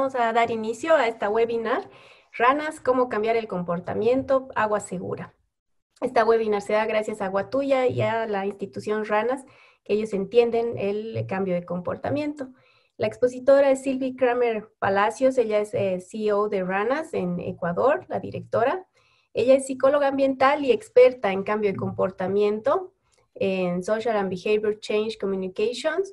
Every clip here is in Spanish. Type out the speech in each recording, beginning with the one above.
vamos a dar inicio a esta webinar, Ranas, cómo cambiar el comportamiento, agua segura. Esta webinar se da gracias a Guatuya y a la institución Ranas, que ellos entienden el cambio de comportamiento. La expositora es Sylvie Kramer Palacios, ella es CEO de Ranas en Ecuador, la directora. Ella es psicóloga ambiental y experta en cambio de comportamiento, en Social and Behavior Change Communications,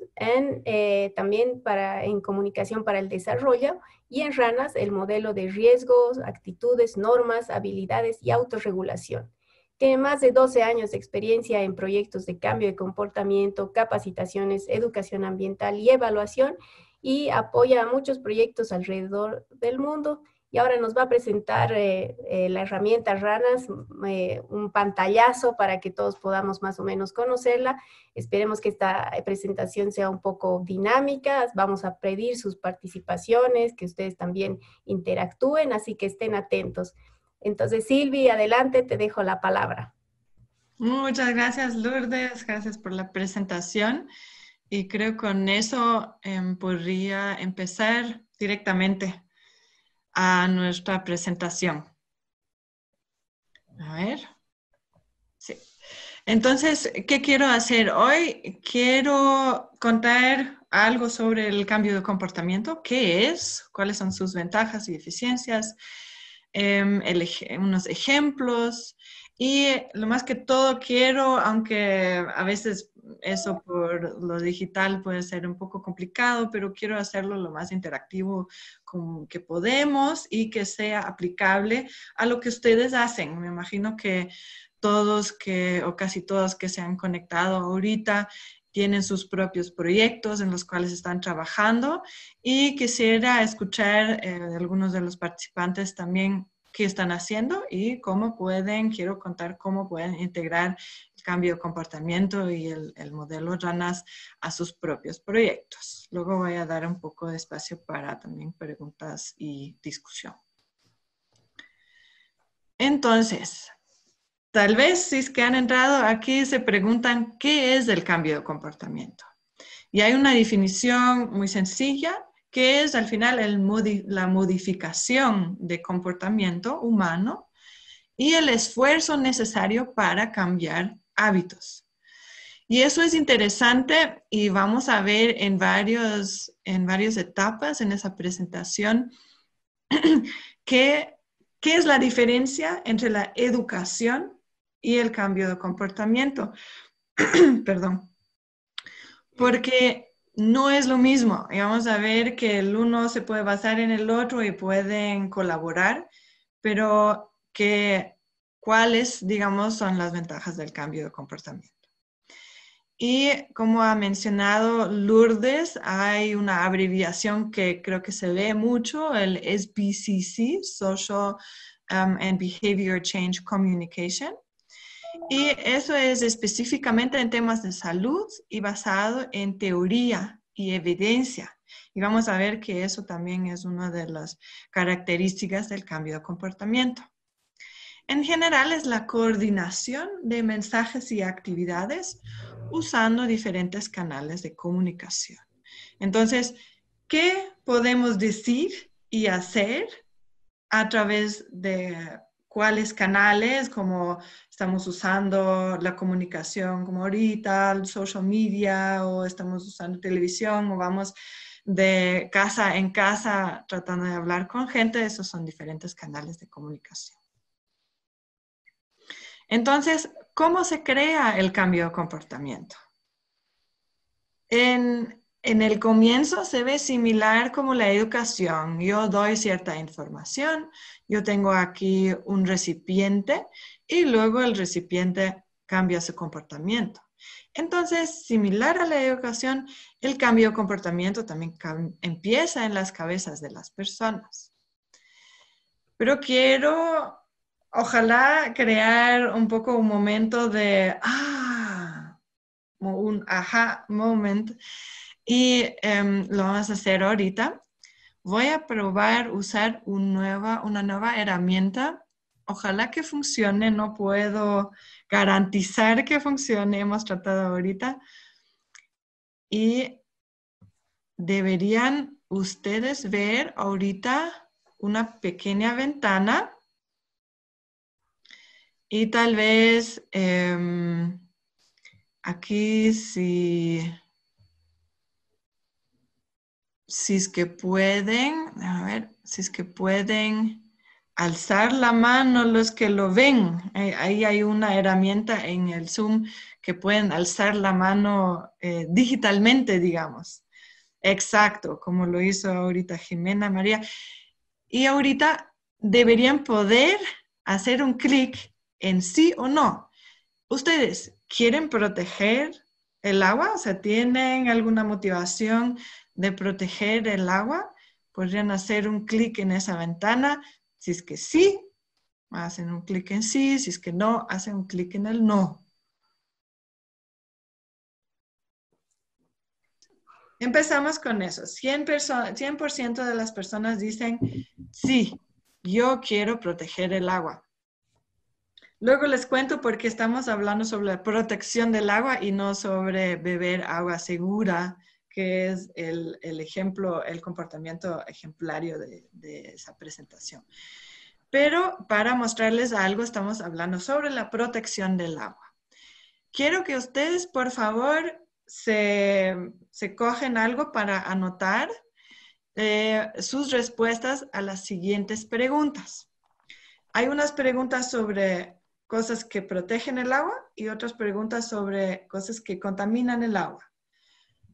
también en comunicación para el desarrollo, y en Ranas el modelo de riesgos, actitudes, normas, habilidades y autorregulación. Tiene más de 12 años de experiencia en proyectos de cambio de comportamiento, capacitaciones, educación ambiental y evaluación, y apoya a muchos proyectos alrededor del mundo. Y ahora nos va a presentar la herramienta Ranas, un pantallazo para que todos podamos más o menos conocerla. Esperemos que esta presentación sea un poco dinámica. Vamos a pedir sus participaciones, que ustedes también interactúen, así que estén atentos. Entonces, Silvi, adelante, te dejo la palabra. Muchas gracias, Lourdes. Gracias por la presentación. Y creo que con eso podría empezar directamente a nuestra presentación. A ver. Sí. Entonces, ¿qué quiero hacer hoy? Quiero contar algo sobre el cambio de comportamiento. ¿Qué es? ¿Cuáles son sus ventajas y deficiencias? Unos ejemplos. Y lo más que todo quiero, aunque a veces eso por lo digital puede ser un poco complicado, pero quiero hacerlo lo más interactivo que podemos y que sea aplicable a lo que ustedes hacen. Me imagino que todos o casi todos que se han conectado ahorita tienen sus propios proyectos en los cuales están trabajando, y quisiera escuchar de algunos de los participantes también qué están haciendo y quiero contar cómo pueden integrar el cambio de comportamiento y el modelo Ranas a sus propios proyectos. Luego voy a dar un poco de espacio para también preguntas y discusión. Entonces, tal vez si es que han entrado aquí se preguntan qué es el cambio de comportamiento. Y hay una definición muy sencilla que es al final la modificación de comportamiento humano y el esfuerzo necesario para cambiar hábitos. Y eso es interesante y vamos a ver en varias etapas en esa presentación qué es la diferencia entre la educación y el cambio de comportamiento. Perdón. Porque no es lo mismo. Y vamos a ver que el uno se puede basar en el otro y pueden colaborar, pero cuáles, digamos, son las ventajas del cambio de comportamiento. Y como ha mencionado Lourdes, hay una abreviación que creo que se ve mucho, el SBCC, Social and Behavior Change Communication. Y eso es específicamente en temas de salud y basado en teoría y evidencia. Y vamos a ver que eso también es una de las características del cambio de comportamiento. En general es la coordinación de mensajes y actividades usando diferentes canales de comunicación. Entonces, ¿qué podemos decir y hacer a través de cuáles canales, como estamos usando la comunicación como ahorita, el social media, o estamos usando televisión, o vamos de casa en casa tratando de hablar con gente? Esos son diferentes canales de comunicación. Entonces, ¿cómo se crea el cambio de comportamiento? En el comienzo se ve similar como la educación. Yo doy cierta información, yo tengo aquí un recipiente y luego el recipiente cambia su comportamiento. Entonces, similar a la educación, el cambio de comportamiento también empieza en las cabezas de las personas. Pero quiero, ojalá, crear un poco un momento de, un aha moment. Y lo vamos a hacer ahorita. Voy a probar usar una nueva herramienta. Ojalá que funcione. No puedo garantizar que funcione. Hemos tratado ahorita. Y deberían ustedes ver ahorita una pequeña ventana y tal vez aquí si es que pueden, a ver, si es que pueden alzar la mano los que lo ven. Ahí hay una herramienta en el Zoom que pueden alzar la mano digitalmente, digamos. Exacto, como lo hizo ahorita Jimena María. Y ahorita deberían poder hacer un clic en sí o no. ¿Ustedes quieren proteger el agua? O sea, ¿tienen alguna motivación de proteger el agua? Podrían hacer un clic en esa ventana. Si es que sí, hacen un clic en sí. Si es que no, hacen un clic en el no. Empezamos con eso. 100% de las personas dicen, sí, yo quiero proteger el agua. Luego les cuento por qué estamos hablando sobre la protección del agua y no sobre beber agua segura, que es el ejemplo, el comportamiento ejemplario de esa presentación. Pero para mostrarles algo, estamos hablando sobre la protección del agua. Quiero que ustedes, por favor, se cogen algo para anotar sus respuestas a las siguientes preguntas. Hay unas preguntas sobre cosas que protegen el agua y otras preguntas sobre cosas que contaminan el agua.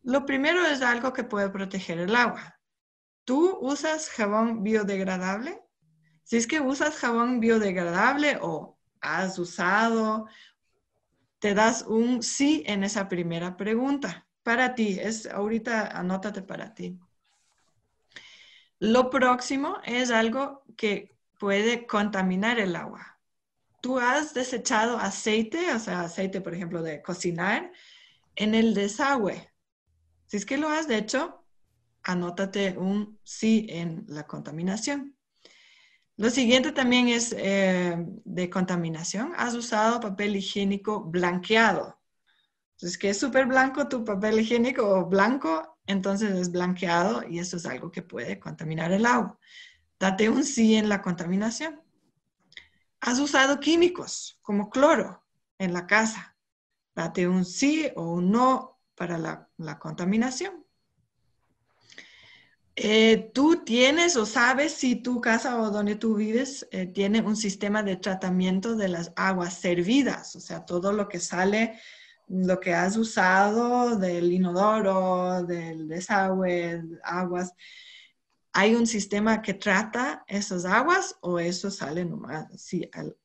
Lo primero es algo que puede proteger el agua. ¿Tú usas jabón biodegradable? Si es que usas jabón biodegradable o has usado, te das un sí en esa primera pregunta. Para ti, ahorita anótate para ti. Lo próximo es algo que puede contaminar el agua. ¿Tú has desechado aceite, o sea, aceite, por ejemplo, de cocinar, en el desagüe? Si es que lo has hecho, anótate un sí en la contaminación. Lo siguiente también es de contaminación. ¿Has usado papel higiénico blanqueado? Entonces, que es súper blanco tu papel higiénico o blanco, entonces es blanqueado y eso es algo que puede contaminar el agua. Date un sí en la contaminación. ¿Has usado químicos como cloro en la casa? Date un sí o un no para la contaminación. ¿Tú tienes o sabes si tu casa o donde tú vives tiene un sistema de tratamiento de las aguas servidas? O sea, todo lo que sale, lo que has usado del inodoro, del desagüe, aguas. ¿Hay un sistema que trata esas aguas o eso sale nomás así al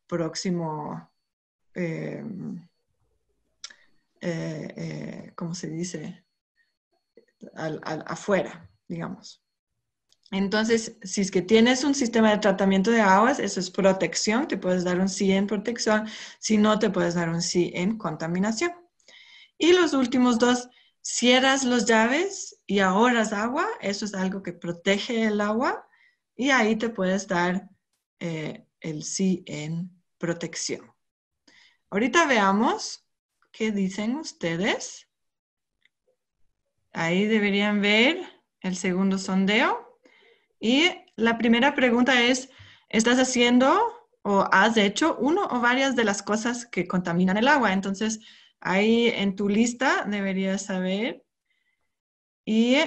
próximo, ¿cómo se dice? Afuera, digamos. Entonces, si es que tienes un sistema de tratamiento de aguas, eso es protección, te puedes dar un sí en protección, si no, te puedes dar un sí en contaminación. Y los últimos dos, cierras las llaves y ahorras agua, eso es algo que protege el agua y ahí te puedes dar el sí en protección. Ahorita veamos qué dicen ustedes. Ahí deberían ver el segundo sondeo. Y la primera pregunta es, ¿estás haciendo o has hecho uno o varias de las cosas que contaminan el agua? Entonces, ahí en tu lista deberías saber. Y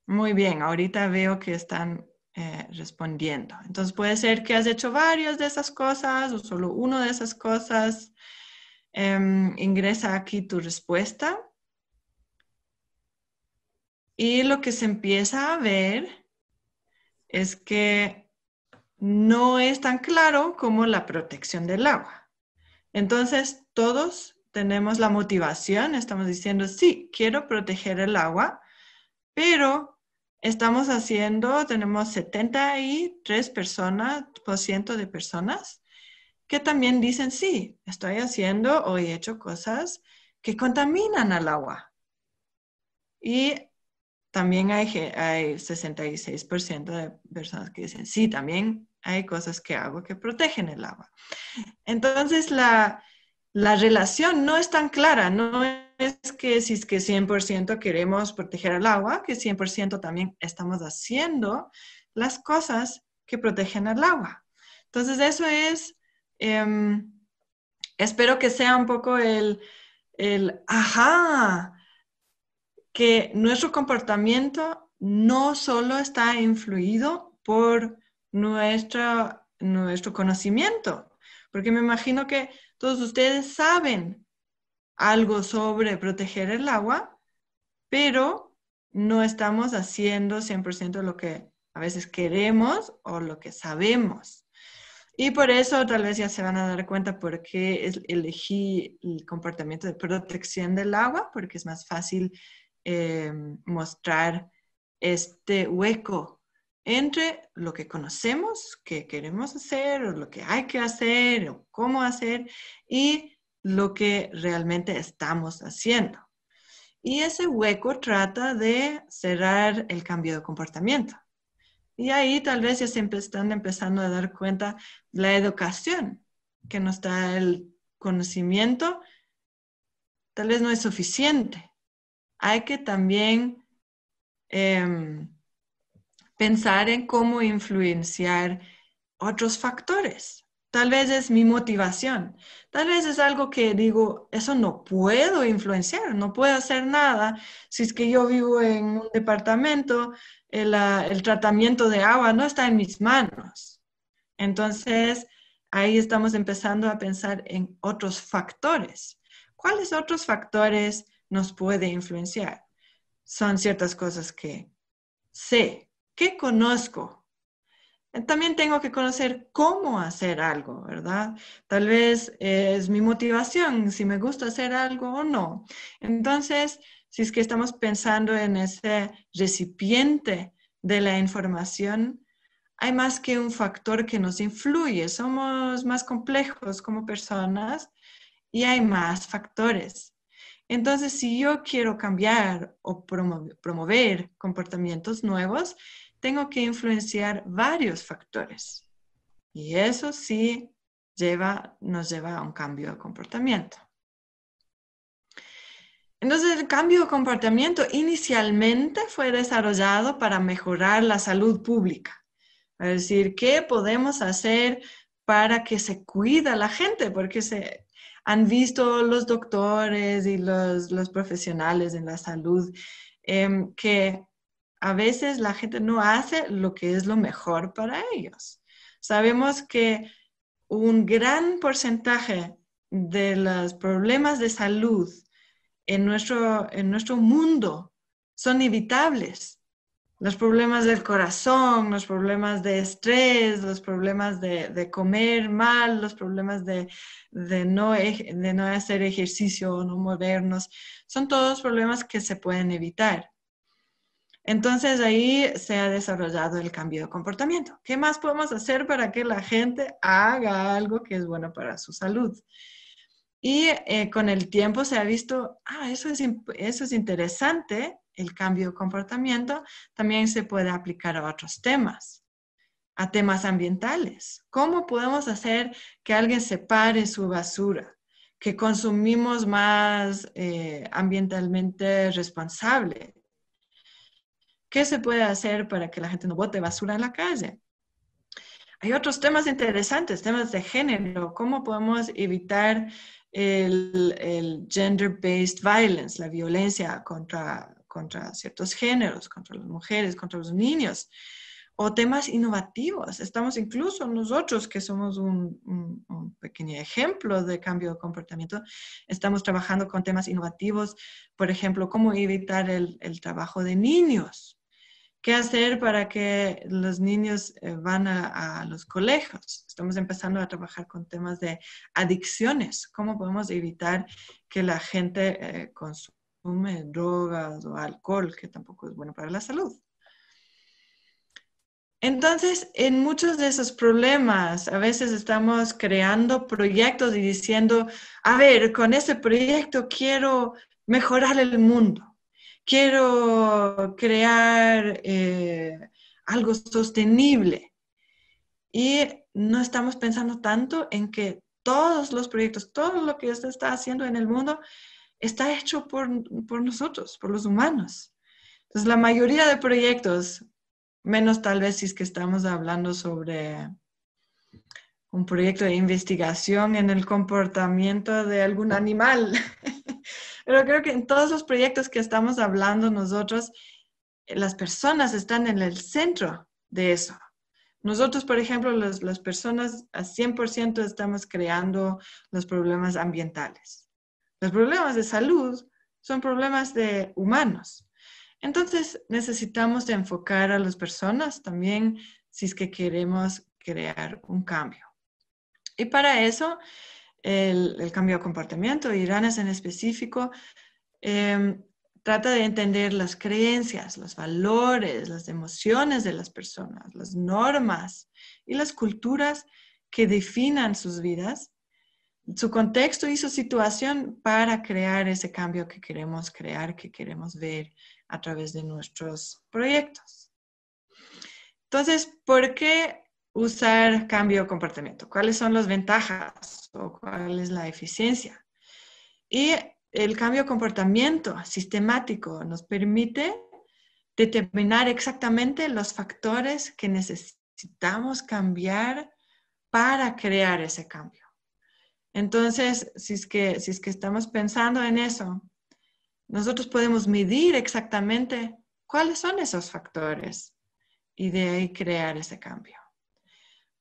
muy bien, ahorita veo que están respondiendo. Entonces, puede ser que has hecho varias de esas cosas o solo una de esas cosas. Ingresa aquí tu respuesta. Y lo que se empieza a ver es que no es tan claro como la protección del agua. Entonces, todos tenemos la motivación, estamos diciendo, sí, quiero proteger el agua, pero estamos haciendo, tenemos 73% de personas que también dicen, sí, estoy haciendo o he hecho cosas que contaminan al agua. Y también hay 66% de personas que dicen, sí, también hay cosas que hago que protegen el agua. Entonces, la relación no es tan clara, no es que si es que 100% queremos proteger el agua, que 100% también estamos haciendo las cosas que protegen el agua. Entonces eso es, espero que sea un poco ajá, que nuestro comportamiento no solo está influido por nuestro conocimiento, porque me imagino que todos ustedes saben algo sobre proteger el agua, pero no estamos haciendo 100% lo que a veces queremos o lo que sabemos. Y por eso tal vez ya se van a dar cuenta por qué elegí el comportamiento de protección del agua, porque es más fácil mostrar este hueco entre lo que conocemos, que queremos hacer, o lo que hay que hacer, o cómo hacer, y lo que realmente estamos haciendo. Y ese hueco trata de cerrar el cambio de comportamiento. Y ahí tal vez ya se están empezando a dar cuenta la educación, que nos da el conocimiento, tal vez no es suficiente. Hay que también pensar en cómo influenciar otros factores. Tal vez es mi motivación. Tal vez es algo que digo, eso no puedo influenciar, no puedo hacer nada. Si es que yo vivo en un departamento, el tratamiento de agua no está en mis manos. Entonces, ahí estamos empezando a pensar en otros factores. ¿Cuáles otros factores nos puede influenciar? Son ciertas cosas que sé, que conozco. También tengo que conocer cómo hacer algo, ¿verdad? Tal vez es mi motivación, si me gusta hacer algo o no. Entonces, si es que estamos pensando en ese recipiente de la información, hay más que un factor que nos influye. Somos más complejos como personas y hay más factores. Entonces, si yo quiero cambiar o promover comportamientos nuevos, tengo que influenciar varios factores. Y eso sí nos lleva a un cambio de comportamiento. Entonces, el cambio de comportamiento inicialmente fue desarrollado para mejorar la salud pública. Es decir, ¿qué podemos hacer para que se cuida la gente? Porque se han visto los doctores y los profesionales en la salud que a veces la gente no hace lo que es lo mejor para ellos. Sabemos que un gran porcentaje de los problemas de salud en nuestro mundo son evitables. Los problemas del corazón, los problemas de estrés, los problemas de comer mal, los problemas de no hacer ejercicio o no movernos, son todos problemas que se pueden evitar. Entonces ahí se ha desarrollado el cambio de comportamiento. ¿Qué más podemos hacer para que la gente haga algo que es bueno para su salud? Y con el tiempo se ha visto, eso es interesante, el cambio de comportamiento también se puede aplicar a otros temas, a temas ambientales. ¿Cómo podemos hacer que alguien separe su basura? Que consumimos más ambientalmente responsable. ¿Qué se puede hacer para que la gente no bote basura en la calle? Hay otros temas interesantes, temas de género. ¿Cómo podemos evitar el gender-based violence, la violencia contra ciertos géneros, contra las mujeres, contra los niños? O temas innovativos. Estamos incluso nosotros, que somos un pequeño ejemplo de cambio de comportamiento, estamos trabajando con temas innovativos, por ejemplo, cómo evitar el trabajo de niños. ¿Qué hacer para que los niños van a los colegios? Estamos empezando a trabajar con temas de adicciones. ¿Cómo podemos evitar que la gente consume drogas o alcohol, que tampoco es bueno para la salud? Entonces, en muchos de esos problemas, a veces estamos creando proyectos y diciendo, a ver, con ese proyecto quiero mejorar el mundo. Quiero crear algo sostenible. Y no estamos pensando tanto en que todos los proyectos, todo lo que usted está haciendo en el mundo está hecho por nosotros, por los humanos. Entonces, la mayoría de proyectos, menos tal vez si es que estamos hablando sobre un proyecto de investigación en el comportamiento de algún animal. Pero creo que en todos los proyectos que estamos hablando nosotros, las personas están en el centro de eso. Nosotros, por ejemplo, las personas a 100% estamos creando los problemas ambientales. Los problemas de salud son problemas de humanos. Entonces, necesitamos de enfocar a las personas también si es que queremos crear un cambio. Y para eso, el cambio de comportamiento, y Ranas en específico, trata de entender las creencias, los valores, las emociones de las personas, las normas y las culturas que definan sus vidas, su contexto y su situación para crear ese cambio que queremos crear, que queremos ver a través de nuestros proyectos. Entonces, ¿por qué usar cambio de comportamiento? ¿Cuáles son las ventajas o cuál es la eficiencia? Y el cambio de comportamiento sistemático nos permite determinar exactamente los factores que necesitamos cambiar para crear ese cambio. Entonces, si es que estamos pensando en eso, nosotros podemos medir exactamente cuáles son esos factores y de ahí crear ese cambio.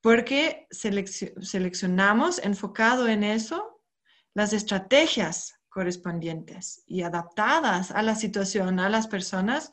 Porque seleccionamos, enfocado en eso, las estrategias correspondientes y adaptadas a la situación, a las personas,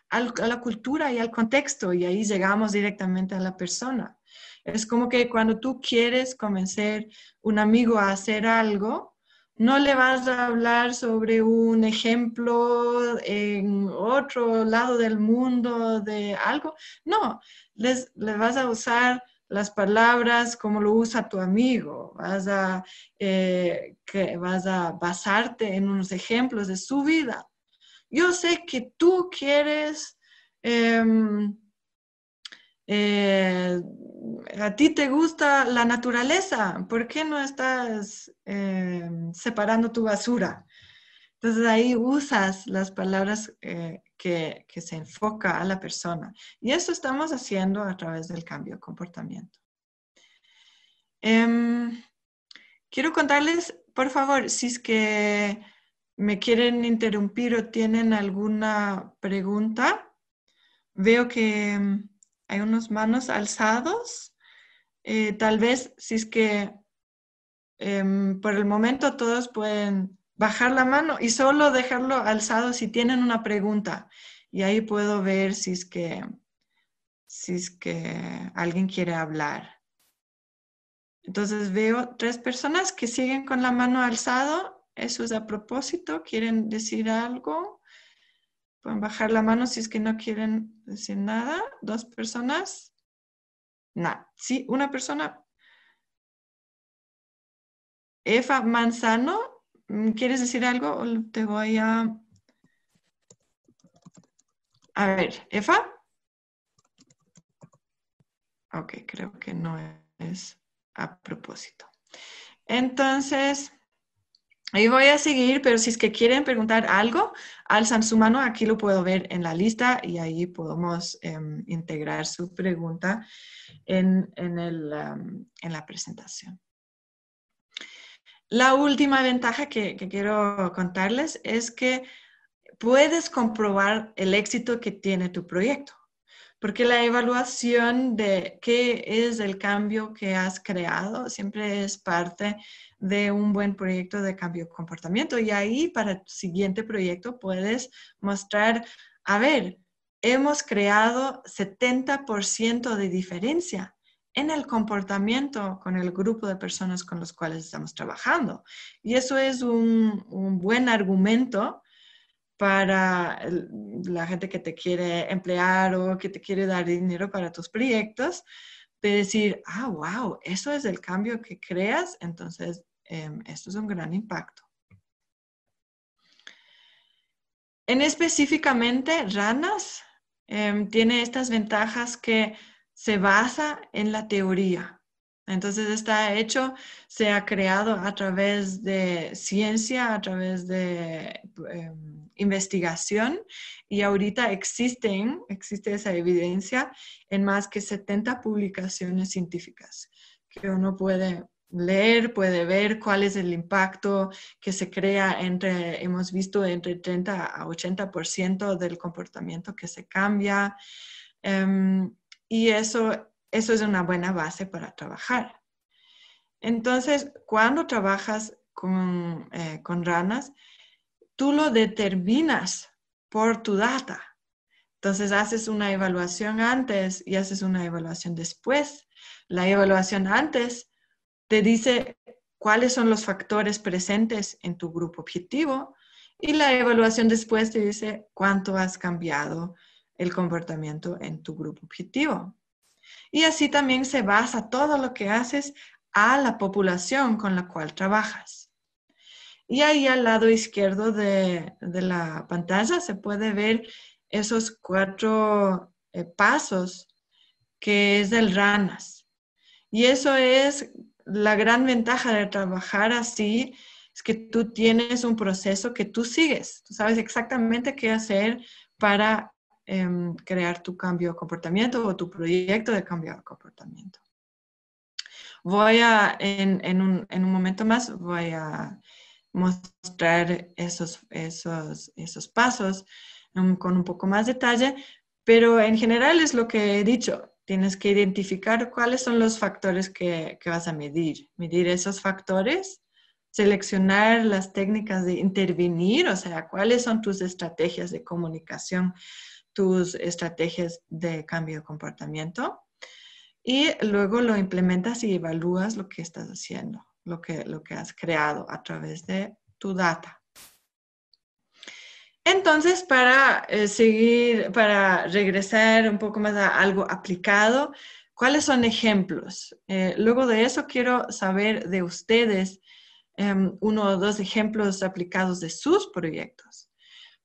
a la cultura y al contexto, y ahí llegamos directamente a la persona. Es como que cuando tú quieres convencer a un amigo a hacer algo, no le vas a hablar sobre un ejemplo en otro lado del mundo de algo. No, le vas a usar las palabras como lo usa tu amigo. Vas a basarte en unos ejemplos de su vida. Yo sé que tú quieres... a ti te gusta la naturaleza, ¿por qué no estás separando tu basura? Entonces ahí usas las palabras que se enfoca a la persona. Y eso estamos haciendo a través del cambio de comportamiento. Quiero contarles, por favor, si es que me quieren interrumpir o tienen alguna pregunta. Veo que hay unas manos alzados. Tal vez, si es que por el momento todos pueden bajar la mano y solo dejarlo alzado si tienen una pregunta. Y ahí puedo ver si es que alguien quiere hablar. Entonces veo 3 personas que siguen con la mano alzado. Eso es a propósito. ¿Quieren decir algo? Pueden bajar la mano si es que no quieren decir nada. 2 personas. No. Sí, una persona. Eva Manzano, ¿quieres decir algo? O te voy a... A ver, Eva. Ok, creo que no es a propósito. Entonces, ahí voy a seguir, pero si es que quieren preguntar algo, alzan su mano. Aquí lo puedo ver en la lista y ahí podemos integrar su pregunta en la presentación. La última ventaja que quiero contarles es que puedes comprobar el éxito que tiene tu proyecto, porque la evaluación de qué es el cambio que has creado siempre es parte de un buen proyecto de cambio de comportamiento. Y ahí para tu siguiente proyecto puedes mostrar, a ver, hemos creado 70% de diferencia en el comportamiento con el grupo de personas con los cuales estamos trabajando. Y eso es un buen argumento para la gente que te quiere emplear o que te quiere dar dinero para tus proyectos, de decir, wow, eso es el cambio que creas, entonces esto es un gran impacto. En específicamente, Ranas tiene estas ventajas que se basa en la teoría. Entonces se ha creado a través de ciencia, a través de investigación, y ahorita existe esa evidencia en más que 70 publicaciones científicas que uno puede leer, puede ver cuál es el impacto que se crea hemos visto entre 30 a 80% del comportamiento que se cambia. Y eso es una buena base para trabajar. Entonces, cuando trabajas con ranas, tú lo determinas por tu data. Entonces, haces una evaluación antes y haces una evaluación después. La evaluación antes te dice cuáles son los factores presentes en tu grupo objetivo, y la evaluación después te dice cuánto has cambiado el comportamiento en tu grupo objetivo. Y así también se basa todo lo que haces a la población con la cual trabajas. Y ahí al lado izquierdo de la pantalla se puede ver esos 4 pasos que es del RANAS. Y eso es la gran ventaja de trabajar así, es que tú tienes un proceso que tú sigues. Tú sabes exactamente qué hacer para crear tu cambio de comportamiento o tu proyecto de cambio de comportamiento. En un momento más, voy a mostrar esos pasos con un poco más detalle, pero en general es lo que he dicho. Tienes que identificar cuáles son los factores que vas a medir. Medir esos factores, seleccionar las técnicas de intervenir, o sea, cuáles son tus estrategias de comunicación, tus estrategias de cambio de comportamiento, y luego lo implementas y evalúas lo que estás haciendo, lo que has creado a través de tu data. Entonces, para regresar un poco más a algo aplicado, ¿cuáles son ejemplos? Luego de eso quiero saber de ustedes 1 o 2 ejemplos aplicados de sus proyectos.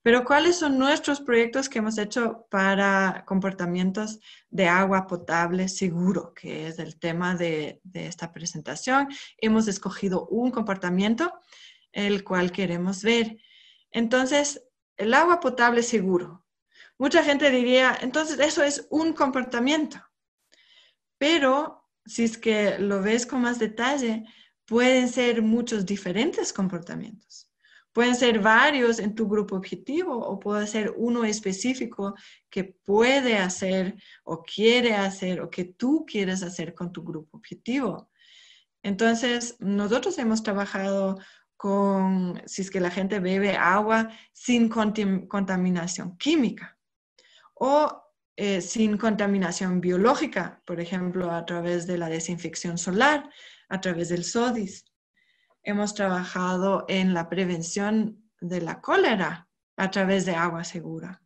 Pero ¿cuáles son nuestros proyectos que hemos hecho para comportamientos de agua potable seguro, que es el tema de esta presentación? Hemos escogido un comportamiento, el cual queremos ver. Entonces, el agua potable seguro. Mucha gente diría, entonces eso es un comportamiento. Pero si es que lo ves con más detalle, pueden ser muchos diferentes comportamientos. Pueden ser varios en tu grupo objetivo, o puede ser uno específico que puede hacer o quiere hacer o que tú quieres hacer con tu grupo objetivo. Entonces, nosotros hemos trabajado con, si es que la gente bebe agua sin contaminación química o sin contaminación biológica, por ejemplo, a través de la desinfección solar, a través del SODIS. Hemos trabajado en la prevención de la cólera a través de agua segura.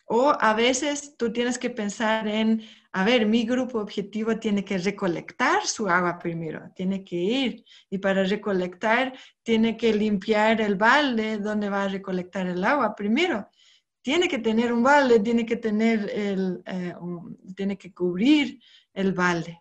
O a veces tú tienes que pensar en, a ver, mi grupo objetivo tiene que recolectar su agua primero, tiene que ir, y para recolectar tiene que limpiar el balde donde va a recolectar el agua primero. Tiene que tener un balde, tiene que cubrir el balde.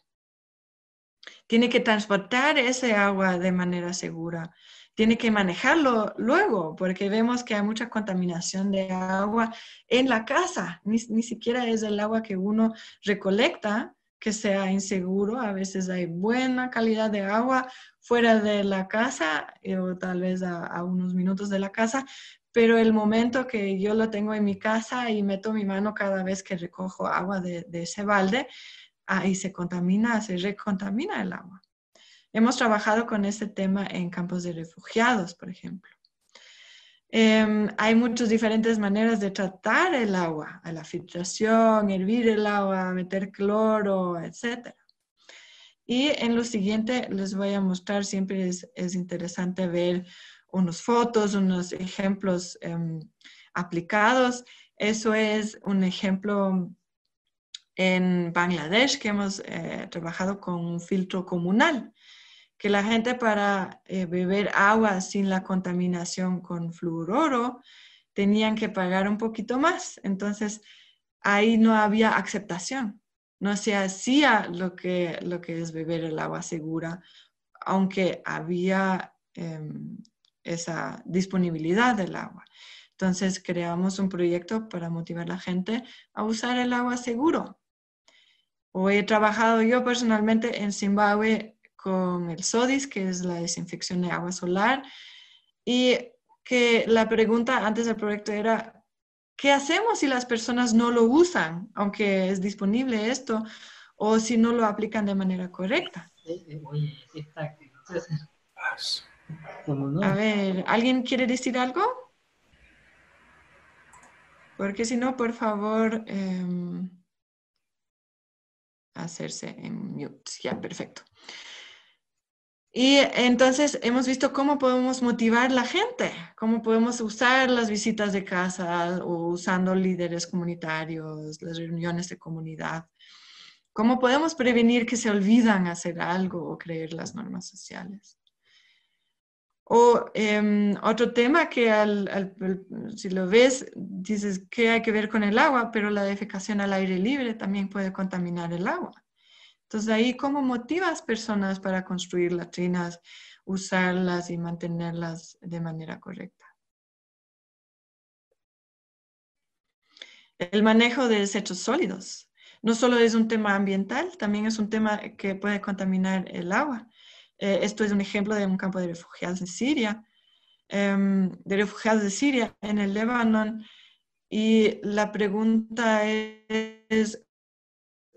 Tiene que transportar ese agua de manera segura. Tiene que manejarlo luego, porque vemos que hay mucha contaminación de agua en la casa. Ni siquiera es el agua que uno recolecta que sea inseguro. A veces hay buena calidad de agua fuera de la casa o tal vez a unos minutos de la casa, pero el momento que yo lo tengo en mi casa y meto mi mano cada vez que recojo agua de ese balde, ahí se recontamina el agua. Hemos trabajado con este tema en campos de refugiados, por ejemplo. Hay muchas diferentes maneras de tratar el agua, a la filtración, hervir el agua, meter cloro, etc. Y en lo siguiente les voy a mostrar, siempre es interesante ver unas fotos, unos ejemplos aplicados. Eso es un ejemplo en Bangladesh, que hemos trabajado con un filtro comunal, que la gente para beber agua sin la contaminación con fluoruro tenían que pagar un poquito más. Entonces, ahí no había aceptación. no se hacía lo que es beber el agua segura, aunque había esa disponibilidad del agua. Entonces creamos un proyecto para motivar a la gente a usar el agua seguro. O he trabajado yo personalmente en Zimbabue con el SODIS, que es la desinfección de agua solar, y que la pregunta antes del proyecto era, ¿qué hacemos si las personas no lo usan, aunque es disponible esto, o si no lo aplican de manera correcta? Oye, esta ¿cómo no? A ver, ¿alguien quiere decir algo? Porque si no, por favor, hacerse en mute. Ya, perfecto. Y entonces hemos visto cómo podemos motivar a la gente, cómo podemos usar las visitas de casa o usando líderes comunitarios, las reuniones de comunidad. Cómo podemos prevenir que se olvidan hacer algo o creer las normas sociales. O otro tema que si lo ves, dices que hay que ver con el agua, pero la defecación al aire libre también puede contaminar el agua. Entonces ahí, ¿cómo motivas personas para construir latrinas, usarlas y mantenerlas de manera correcta? El manejo de desechos sólidos. No solo es un tema ambiental, también es un tema que puede contaminar el agua. Esto es un ejemplo de un campo de refugiados en Siria, en el Líbano. Y la pregunta es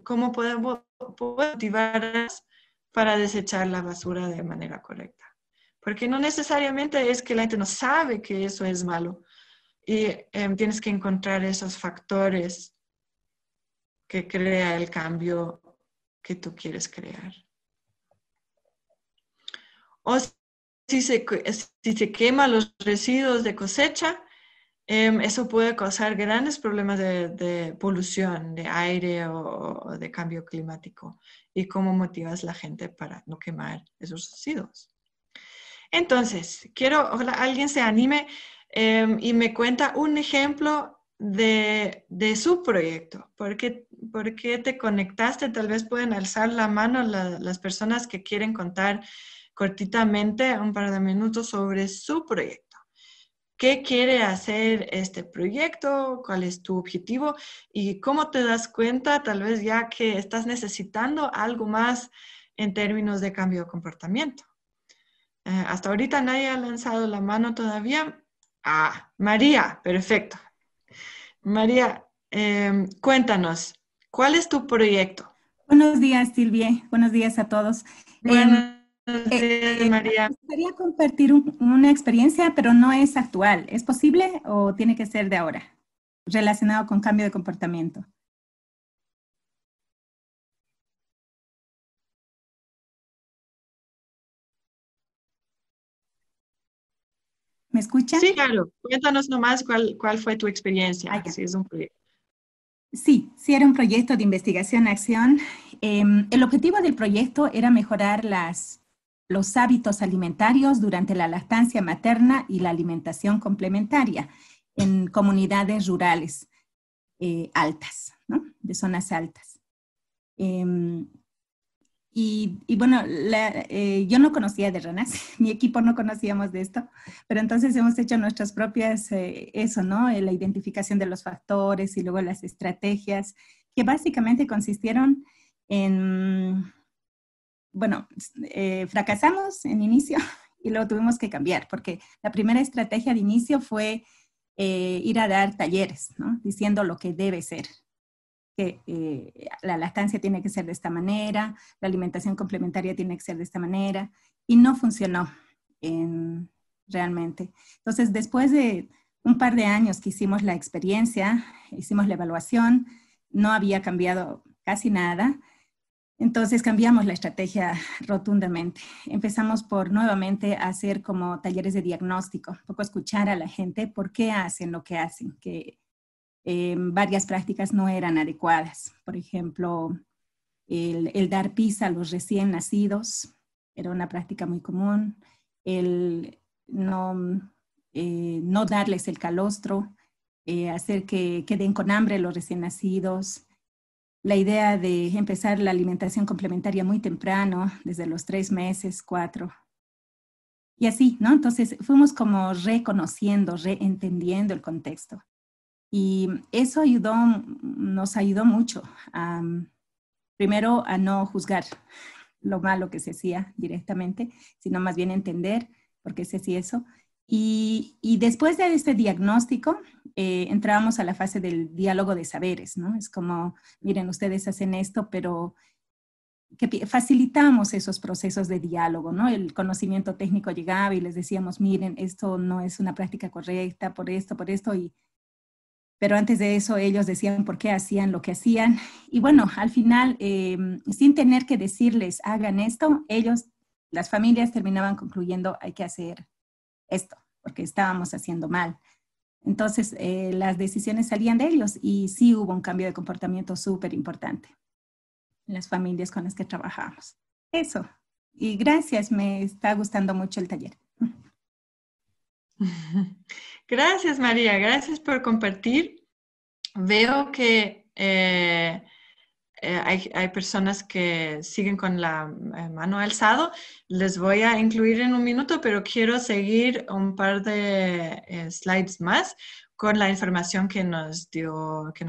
¿cómo podemos motivarlas para desechar la basura de manera correcta? Porque no necesariamente es que la gente no sabe que eso es malo. Y tienes que encontrar esos factores que crea el cambio que tú quieres crear. O si se queman los residuos de cosecha, eso puede causar grandes problemas de polución, de aire o de cambio climático. ¿Y cómo motivas a la gente para no quemar esos residuos? Entonces, ojalá alguien se anime y me cuenta un ejemplo de su proyecto. ¿Por qué te conectaste? Tal vez pueden alzar la mano las personas que quieren contar cortitamente un par de minutos sobre su proyecto. ¿Qué quiere hacer este proyecto? ¿Cuál es tu objetivo? ¿Y cómo te das cuenta, tal vez ya que estás necesitando algo más en términos de cambio de comportamiento? Hasta ahorita nadie ha lanzado la mano todavía. María, perfecto. María, cuéntanos, ¿cuál es tu proyecto? Buenos días, Silvia. Buenos días a todos. Buenos días, María. Me gustaría compartir una experiencia, pero no es actual. ¿Es posible o tiene que ser de ahora? Relacionado con cambio de comportamiento. ¿Me escuchan? Sí, claro. Cuéntanos nomás cuál fue tu experiencia, Ya. si es un proyecto. Sí era un proyecto de investigación-acción. El objetivo del proyecto era mejorar los hábitos alimentarios durante la lactancia materna y la alimentación complementaria en comunidades rurales altas, ¿no? De zonas altas. Y bueno, yo no conocía de ranas, mi equipo no conocíamos de esto, pero entonces hemos hecho nuestras propias, ¿no? La identificación de los factores y luego las estrategias, que básicamente consistieron en, bueno, fracasamos en inicio y luego tuvimos que cambiar, porque la primera estrategia de inicio fue ir a dar talleres, ¿no? Diciendo lo que debe ser. Que la lactancia tiene que ser de esta manera, la alimentación complementaria tiene que ser de esta manera, y no funcionó realmente. Entonces, después de un par de años que hicimos la experiencia, hicimos la evaluación, no había cambiado casi nada, entonces cambiamos la estrategia rotundamente. Empezamos por nuevamente hacer como talleres de diagnóstico, un poco escuchar a la gente por qué hacen lo que hacen, que varias prácticas no eran adecuadas. Por ejemplo, el dar pis a los recién nacidos era una práctica muy común. El no darles el calostro, hacer que queden con hambre los recién nacidos. la idea de empezar la alimentación complementaria muy temprano, desde los 3 meses, 4. Y así, ¿no? Entonces fuimos como reconociendo, reentendiendo el contexto. Y eso nos ayudó mucho, primero a no juzgar lo malo que se hacía directamente, sino más bien entender por qué se hacía eso. Y después de este diagnóstico, entrábamos a la fase del diálogo de saberes, ¿no? Es como, miren, ustedes hacen esto, pero que facilitamos esos procesos de diálogo, ¿no? El conocimiento técnico llegaba y les decíamos, miren, esto no es una práctica correcta, por esto, pero antes de eso ellos decían por qué hacían lo que hacían. Y bueno, al final, sin tener que decirles, hagan esto, las familias terminaban concluyendo, hay que hacer esto, porque estábamos haciendo mal. Entonces, las decisiones salían de ellos y sí hubo un cambio de comportamiento súper importante en las familias con las que trabajamos. Eso. Y gracias, me está gustando mucho el taller. Gracias, María. Gracias por compartir. Veo que hay personas que siguen con la mano alzado. Les voy a incluir en un minuto, pero quiero seguir un par de slides más con la información que nos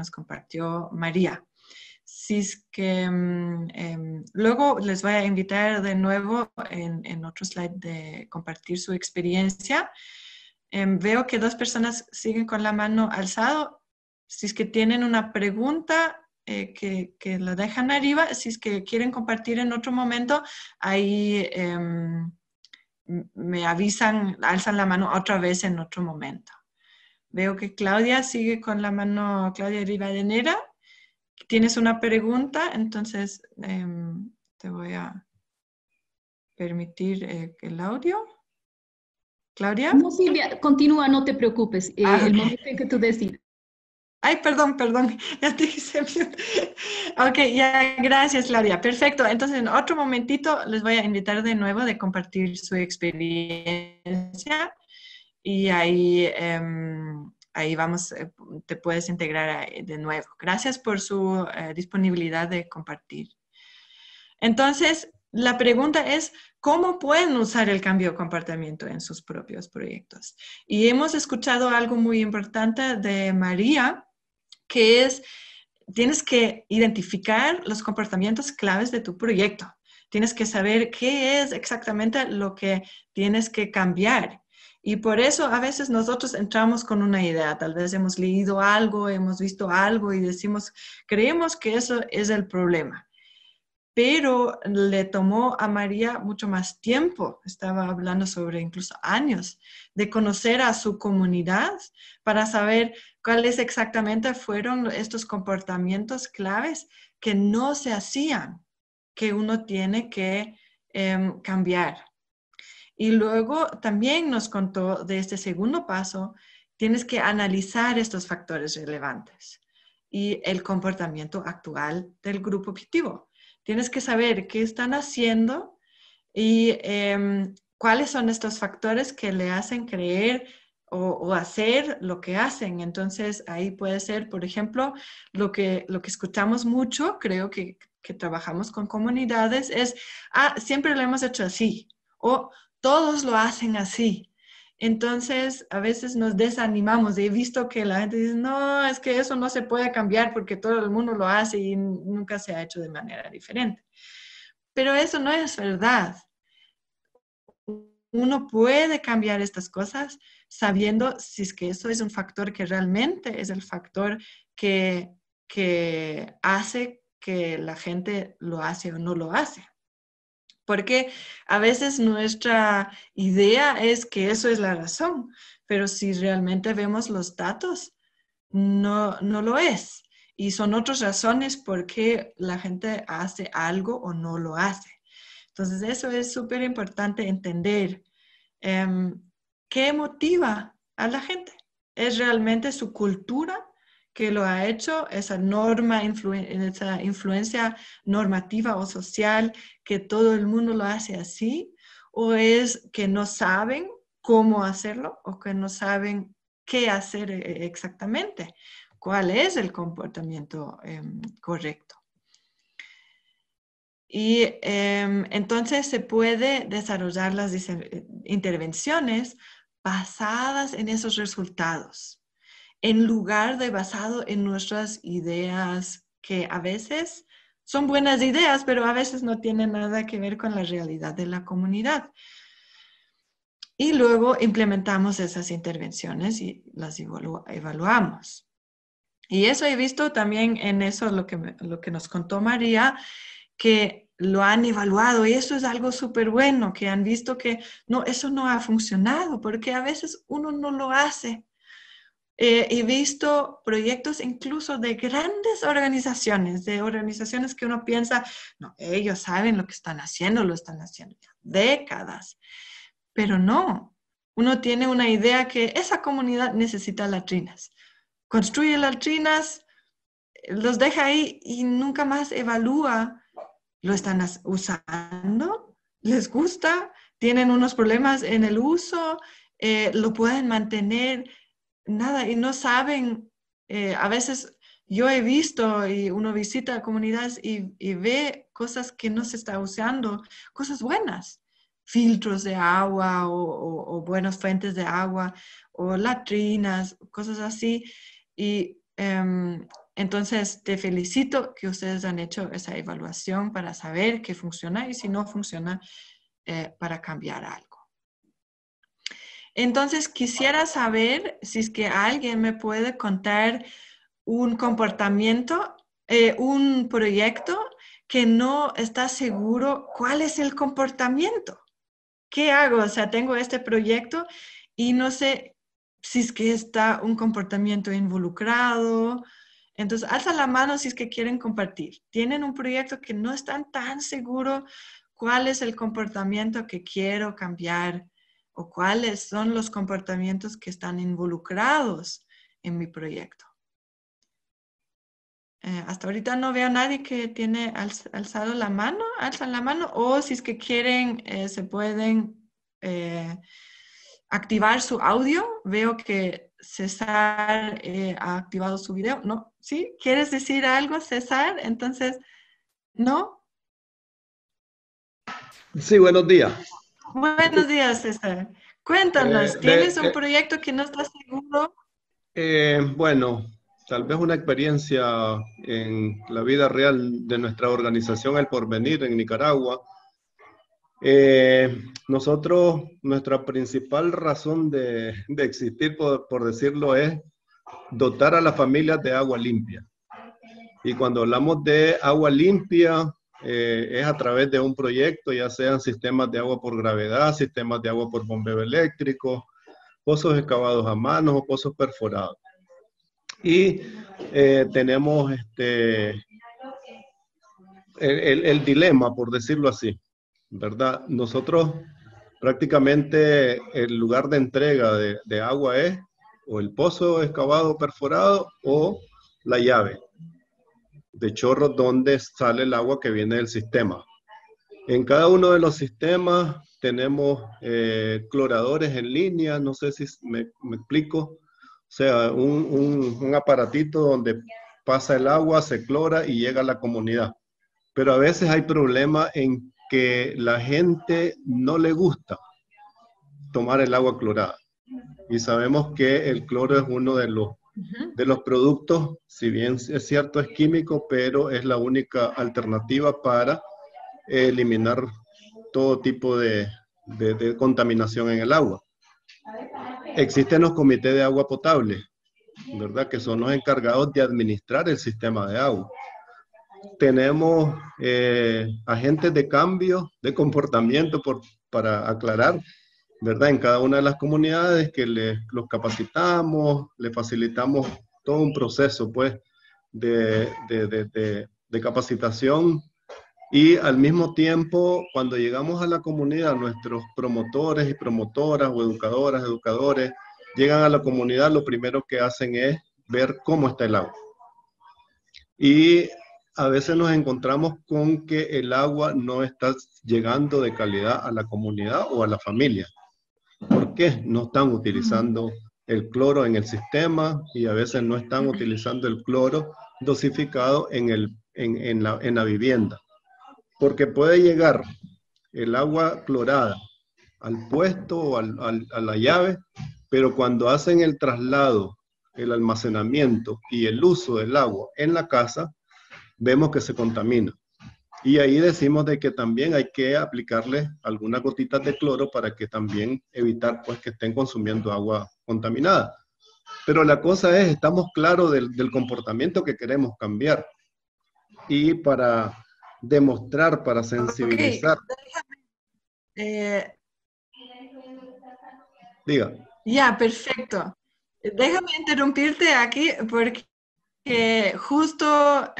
compartió María. Si es que luego les voy a invitar de nuevo en otro slide de compartir su experiencia. Veo que 2 personas siguen con la mano alzado. Si es que tienen una pregunta, que la dejan arriba. Si es que quieren compartir en otro momento, ahí me avisan, alzan la mano otra vez en otro momento. Veo que Claudia sigue con la mano, Claudia Rivadeneira. ¿Tienes una pregunta? Entonces te voy a permitir el audio. ¿Claudia? No, Silvia, continúa, no te preocupes. Okay. El momento en que tú decidas. Ay, perdón, ya te hice mute. Ok, ya, gracias, Claudia. Perfecto. Entonces, en otro momentito les voy a invitar de nuevo de compartir su experiencia y ahí vamos, te puedes integrar de nuevo. Gracias por su disponibilidad de compartir. Entonces, la pregunta es, ¿cómo pueden usar el cambio de comportamiento en sus propios proyectos? Y hemos escuchado algo muy importante de María, que es, tienes que identificar los comportamientos claves de tu proyecto. Tienes que saber qué es exactamente lo que tienes que cambiar. Y por eso a veces nosotros entramos con una idea. Tal vez hemos leído algo, hemos visto algo y decimos, creemos que eso es el problema. Pero le tomó a María mucho más tiempo, estaba hablando sobre incluso años, de conocer a su comunidad para saber cuáles exactamente fueron estos comportamientos claves que no se hacían, que uno tiene que cambiar. Y luego también nos contó de este segundo paso, tienes que analizar estos factores relevantes y el comportamiento actual del grupo objetivo. Tienes que saber qué están haciendo y cuáles son estos factores que le hacen creer o hacer lo que hacen. Entonces, ahí puede ser, por ejemplo, lo que escuchamos mucho, creo que trabajamos con comunidades, es, siempre lo hemos hecho así, o todos lo hacen así. Entonces, a veces nos desanimamos. He visto que la gente dice, no, es que eso no se puede cambiar porque todo el mundo lo hace y nunca se ha hecho de manera diferente. Pero eso no es verdad. Uno puede cambiar estas cosas sabiendo si es que eso es un factor que realmente es el factor que hace que la gente lo hace o no lo hace. Porque a veces nuestra idea es que eso es la razón, pero si realmente vemos los datos, no lo es. Y son otras razones por qué la gente hace algo o no lo hace. Entonces, eso es súper importante entender. ¿Qué motiva a la gente? ¿Es realmente su cultura que lo ha hecho, esa norma, esa influencia normativa o social, que todo el mundo lo hace así? ¿O es que no saben cómo hacerlo o que no saben qué hacer exactamente? ¿Cuál es el comportamiento correcto? Y entonces se puede desarrollar las intervenciones basadas en esos resultados, en lugar de basado en nuestras ideas, que a veces son buenas ideas, pero a veces no tienen nada que ver con la realidad de la comunidad. Y luego implementamos esas intervenciones y las evaluamos. Y eso he visto también en eso, lo que nos contó María, que lo han evaluado, y eso es algo súper bueno, que han visto que no, eso no ha funcionado, porque a veces uno no lo hace. He visto proyectos incluso de grandes organizaciones, de organizaciones que uno piensa, no, ellos saben lo que están haciendo, lo están haciendo ya décadas, pero no. Uno tiene una idea que esa comunidad necesita latrinas. Construye latrinas, los deja ahí y nunca más evalúa. ¿Lo están usando? ¿Les gusta? ¿Tienen unos problemas en el uso? ¿Lo pueden mantener? Nada, y no saben. A veces yo he visto y uno visita comunidades y ve cosas que no se está usando, cosas buenas. Filtros de agua o buenas fuentes de agua o latrinas, cosas así. Y entonces te felicito que ustedes han hecho esa evaluación para saber qué funciona y si no funciona, para cambiar algo. Entonces quisiera saber si es que alguien me puede contar un comportamiento, un proyecto que no está seguro cuál es el comportamiento. ¿Qué hago? O sea, tengo este proyecto y no sé si es que está un comportamiento involucrado. Entonces, alza la mano si es que quieren compartir. ¿Tienen un proyecto que no están tan seguros cuál es el comportamiento que quiero cambiar o cuáles son los comportamientos que están involucrados en mi proyecto? Hasta ahorita no veo a nadie que tiene alzado la mano, alzan la mano, o si es que quieren, se pueden activar su audio. Veo que César ha activado su video. ¿No? ¿Sí? ¿Quieres decir algo, César? Entonces, ¿no? Sí, buenos días. Buenos días, César. Cuéntanos, ¿tienes un proyecto que no estás seguro? Bueno, tal vez una experiencia en la vida real de nuestra organización El Porvenir en Nicaragua. Nosotros, nuestra principal razón de existir, por decirlo, es dotar a las familias de agua limpia. Y cuando hablamos de agua limpia, es a través de un proyecto, ya sean sistemas de agua por gravedad, sistemas de agua por bombeo eléctrico, pozos excavados a mano o pozos perforados. Y tenemos el dilema, por decirlo así, ¿verdad? Nosotros prácticamente el lugar de entrega de agua es o el pozo excavado perforado o la llave de chorro donde sale el agua que viene del sistema. En cada uno de los sistemas tenemos cloradores en línea, no sé si me explico, o sea, un aparatito donde pasa el agua, se clora y llega a la comunidad. Pero a veces hay problemas en que la gente no le gusta tomar el agua clorada. Y sabemos que el cloro es uno de los productos, si bien es cierto es químico, pero es la única alternativa para eliminar todo tipo de contaminación en el agua. Existen los comités de agua potable, ¿verdad? Que son los encargados de administrar el sistema de agua. Tenemos agentes de cambio de comportamiento, para aclarar, ¿verdad? En cada una de las comunidades que los capacitamos, les facilitamos todo un proceso, pues, de capacitación. Y al mismo tiempo, cuando llegamos a la comunidad, nuestros promotores y promotoras o educadoras, educadores, llegan a la comunidad, lo primero que hacen es ver cómo está el agua. Y a veces nos encontramos con que el agua no está llegando de calidad a la comunidad o a la familia. ¿Por qué? No están utilizando el cloro en el sistema y a veces no están utilizando el cloro dosificado en la vivienda. porque puede llegar el agua clorada al puesto o a la llave, pero cuando hacen el traslado, el almacenamiento y el uso del agua en la casa, vemos que se contamina. Y ahí decimos de que también hay que aplicarle algunas gotitas de cloro para que también evitar pues que estén consumiendo agua contaminada. Pero la cosa es, estamos claros del comportamiento que queremos cambiar. Y para demostrar, para sensibilizar. Diga. Ya, perfecto. Déjame interrumpirte aquí porque justo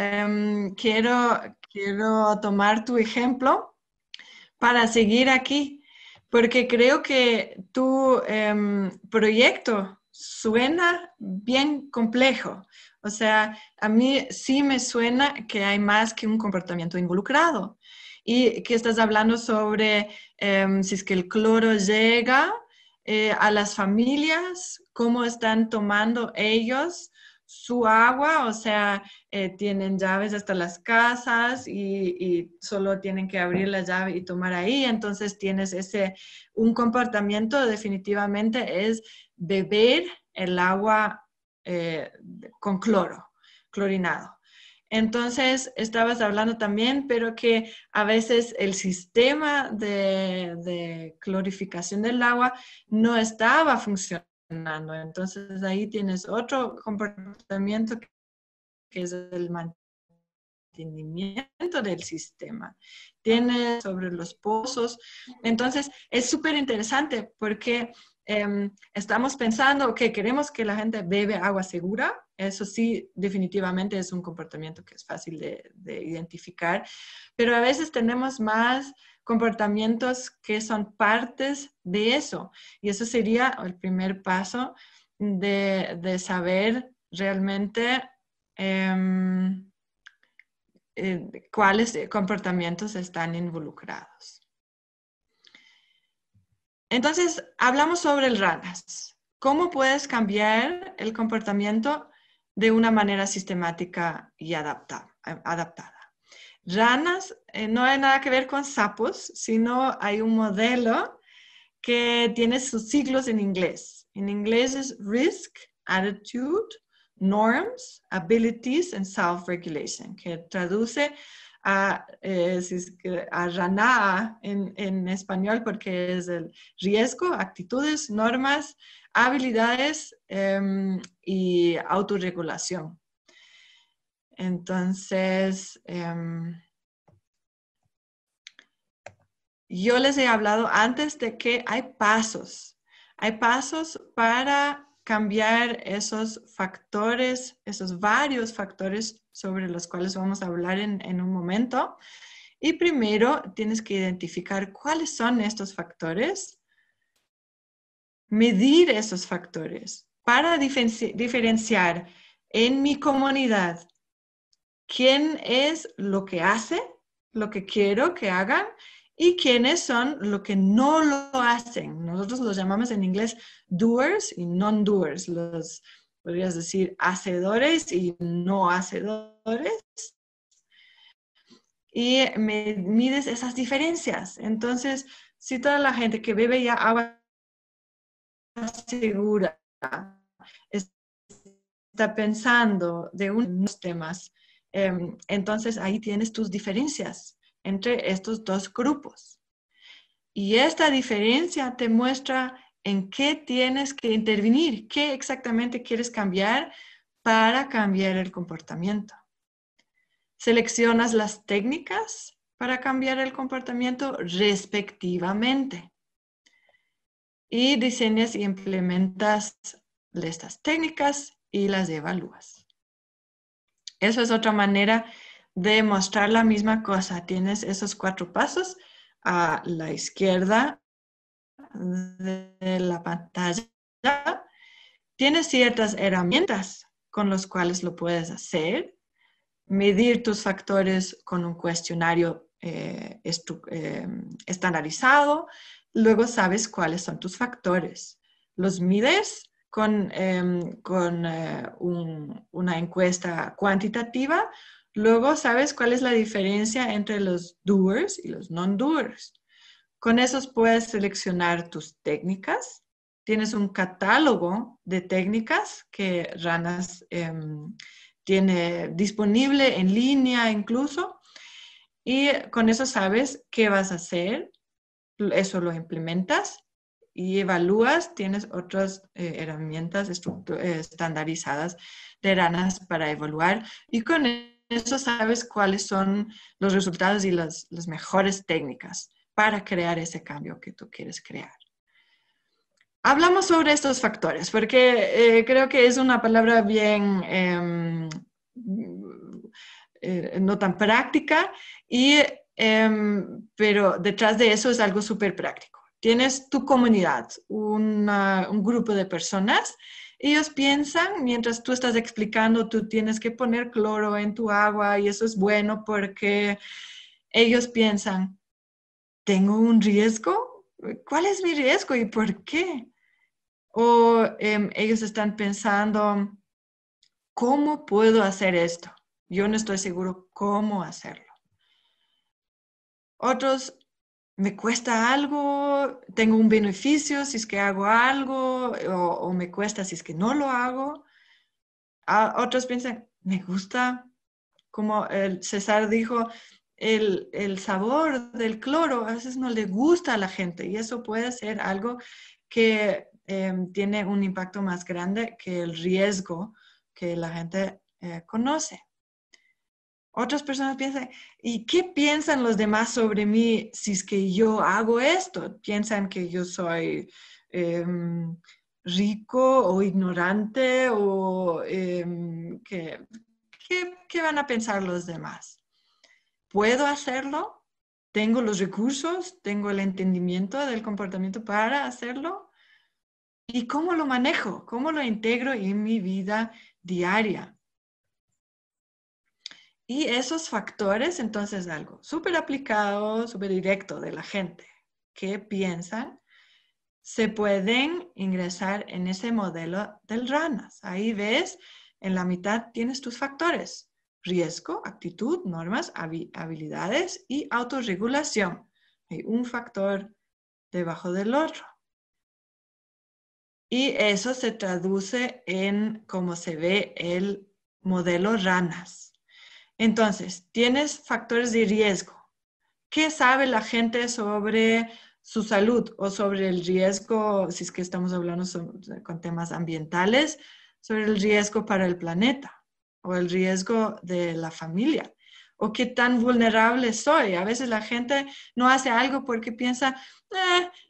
quiero tomar tu ejemplo para seguir aquí, porque creo que tu proyecto suena bien complejo. O sea, a mí sí me suena que hay más que un comportamiento involucrado y que estás hablando sobre si es que el cloro llega a las familias, cómo están tomando ellos su agua, o sea, tienen llaves hasta las casas y solo tienen que abrir la llave y tomar ahí. Entonces tienes un comportamiento definitivamente es beber el agua con cloro, clorinado. Entonces, estabas hablando también, pero que a veces el sistema de clorificación del agua no estaba funcionando. Entonces, ahí tienes otro comportamiento que es el mantenimiento del sistema. Tienes sobre los pozos. Entonces, es súper interesante porque estamos pensando que queremos que la gente bebe agua segura. Eso sí, definitivamente es un comportamiento que es fácil de identificar, pero a veces tenemos más comportamientos que son partes de eso. Y eso sería el primer paso de saber realmente cuáles comportamientos están involucrados. Entonces, hablamos sobre el RANAS. ¿Cómo puedes cambiar el comportamiento de una manera sistemática y adaptada? RANAS no hay nada que ver con sapos, sino hay un modelo que tiene sus siglos en inglés. En inglés es Risk, Attitude, Norms, Abilities and Self-Regulation, que traduce a RANA en español porque es el riesgo, actitudes, normas, habilidades y autorregulación. Entonces, yo les he hablado antes de que hay pasos para cambiar esos factores, esos varios factores sobre los cuales vamos a hablar en un momento. Y primero tienes que identificar cuáles son estos factores, medir esos factores para diferenciar en mi comunidad quién es lo que hace, lo que quiero que hagan, y quiénes son los que no lo hacen. Nosotros los llamamos en inglés doers y non-doers. Los, podrías decir, hacedores y no hacedores. Y mides esas diferencias. Entonces, si toda la gente que bebe ya agua segura está pensando de unos temas, entonces ahí tienes tus diferencias entre estos dos grupos. Y esta diferencia te muestra en qué tienes que intervenir, qué exactamente quieres cambiar para cambiar el comportamiento. Seleccionas las técnicas para cambiar el comportamiento respectivamente. Y diseñas y implementas estas técnicas y las evalúas. Eso es otra manera de mostrar la misma cosa. Tienes esos 4 pasos a la izquierda de la pantalla. Tienes ciertas herramientas con las cuales lo puedes hacer. Medir tus factores con un cuestionario estandarizado. Luego sabes cuáles son tus factores. Los mides con una encuesta cuantitativa, Luego sabes cuál es la diferencia entre los doers y los non-doers. Con esos puedes seleccionar tus técnicas. Tienes un catálogo de técnicas que Ranas tiene disponible en línea incluso. Y con eso sabes qué vas a hacer. Eso lo implementas y evalúas. Tienes otras herramientas estandarizadas de Ranas para evaluar. Y con eso sabes cuáles son los resultados y las mejores técnicas para crear ese cambio que tú quieres crear. Hablamos sobre estos factores porque creo que es una palabra bien no tan práctica, pero detrás de eso es algo súper práctico. Tienes tu comunidad, un grupo de personas. Ellos piensan, mientras tú estás explicando, tú tienes que poner cloro en tu agua y eso es bueno porque ellos piensan, ¿tengo un riesgo? ¿Cuál es mi riesgo y por qué? O ellos están pensando, ¿cómo puedo hacer esto? Yo no estoy seguro cómo hacerlo. Otros, ¿me cuesta algo? ¿Tengo un beneficio si es que hago algo? ¿O me cuesta si es que no lo hago? Otros piensan, ¿me gusta? Como el César dijo, el sabor del cloro a veces no le gusta a la gente y eso puede ser algo que tiene un impacto más grande que el riesgo que la gente conoce. Otras personas piensan, ¿y qué piensan los demás sobre mí si es que yo hago esto? ¿Piensan que yo soy rico o ignorante o ¿qué van a pensar los demás? ¿Puedo hacerlo? ¿Tengo los recursos? ¿Tengo el entendimiento del comportamiento para hacerlo? ¿Y cómo lo manejo? ¿Cómo lo integro en mi vida diaria? Y esos factores, entonces, algo súper aplicado, súper directo de la gente que piensan, se pueden ingresar en ese modelo del Ranas. Ahí ves, en la mitad tienes tus factores. Riesgo, actitud, normas, habilidades y autorregulación. Hay un factor debajo del otro. Y eso se traduce en cómo se ve el modelo Ranas. Entonces, tienes factores de riesgo. ¿Qué sabe la gente sobre su salud o sobre el riesgo, si es que estamos hablando con temas ambientales, sobre el riesgo para el planeta o el riesgo de la familia? ¿O qué tan vulnerable soy? A veces la gente no hace algo porque piensa,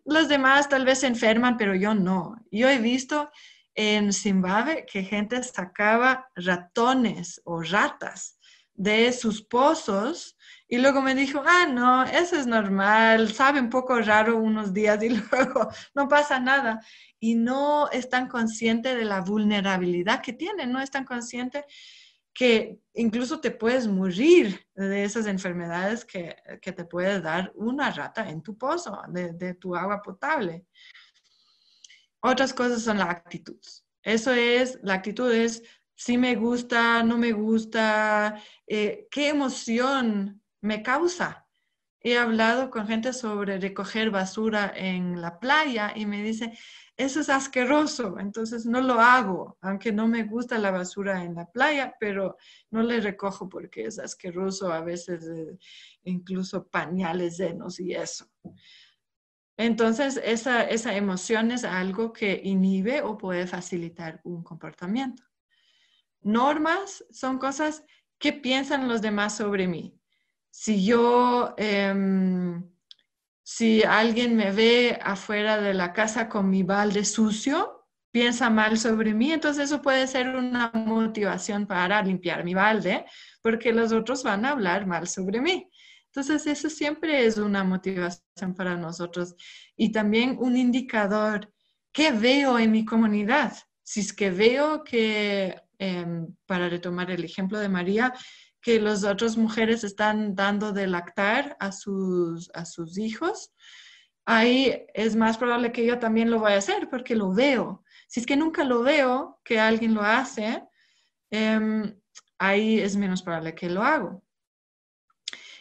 los demás tal vez se enferman, pero yo no. Yo he visto en Zimbabue que gente sacaba ratones o ratas de sus pozos y luego me dijo, no, eso es normal, sabe un poco raro unos días y luego no pasa nada. Y no están conscientes de la vulnerabilidad que tienen, no están conscientes que incluso te puedes morir de esas enfermedades que te puede dar una rata en tu pozo, de tu agua potable. Otras cosas son la actitud. La actitud es si me gusta, no me gusta, qué emoción me causa. He hablado con gente sobre recoger basura en la playa y me dice, eso es asqueroso, entonces no lo hago, aunque no me gusta la basura en la playa, pero no le recojo porque es asqueroso, a veces incluso pañales llenos y eso. Entonces, esa emoción es algo que inhibe o puede facilitar un comportamiento. Normas son cosas que piensan los demás sobre mí. Si alguien me ve afuera de la casa con mi balde sucio, piensa mal sobre mí, entonces eso puede ser una motivación para limpiar mi balde, porque los otros van a hablar mal sobre mí. Entonces eso siempre es una motivación para nosotros y también un indicador. ¿Qué veo en mi comunidad? Si es que veo que, para retomar el ejemplo de María, que las otras mujeres están dando de lactar a sus hijos, ahí es más probable que yo también lo vaya a hacer porque lo veo. Si es que nunca lo veo, que alguien lo hace, ahí es menos probable que lo hago.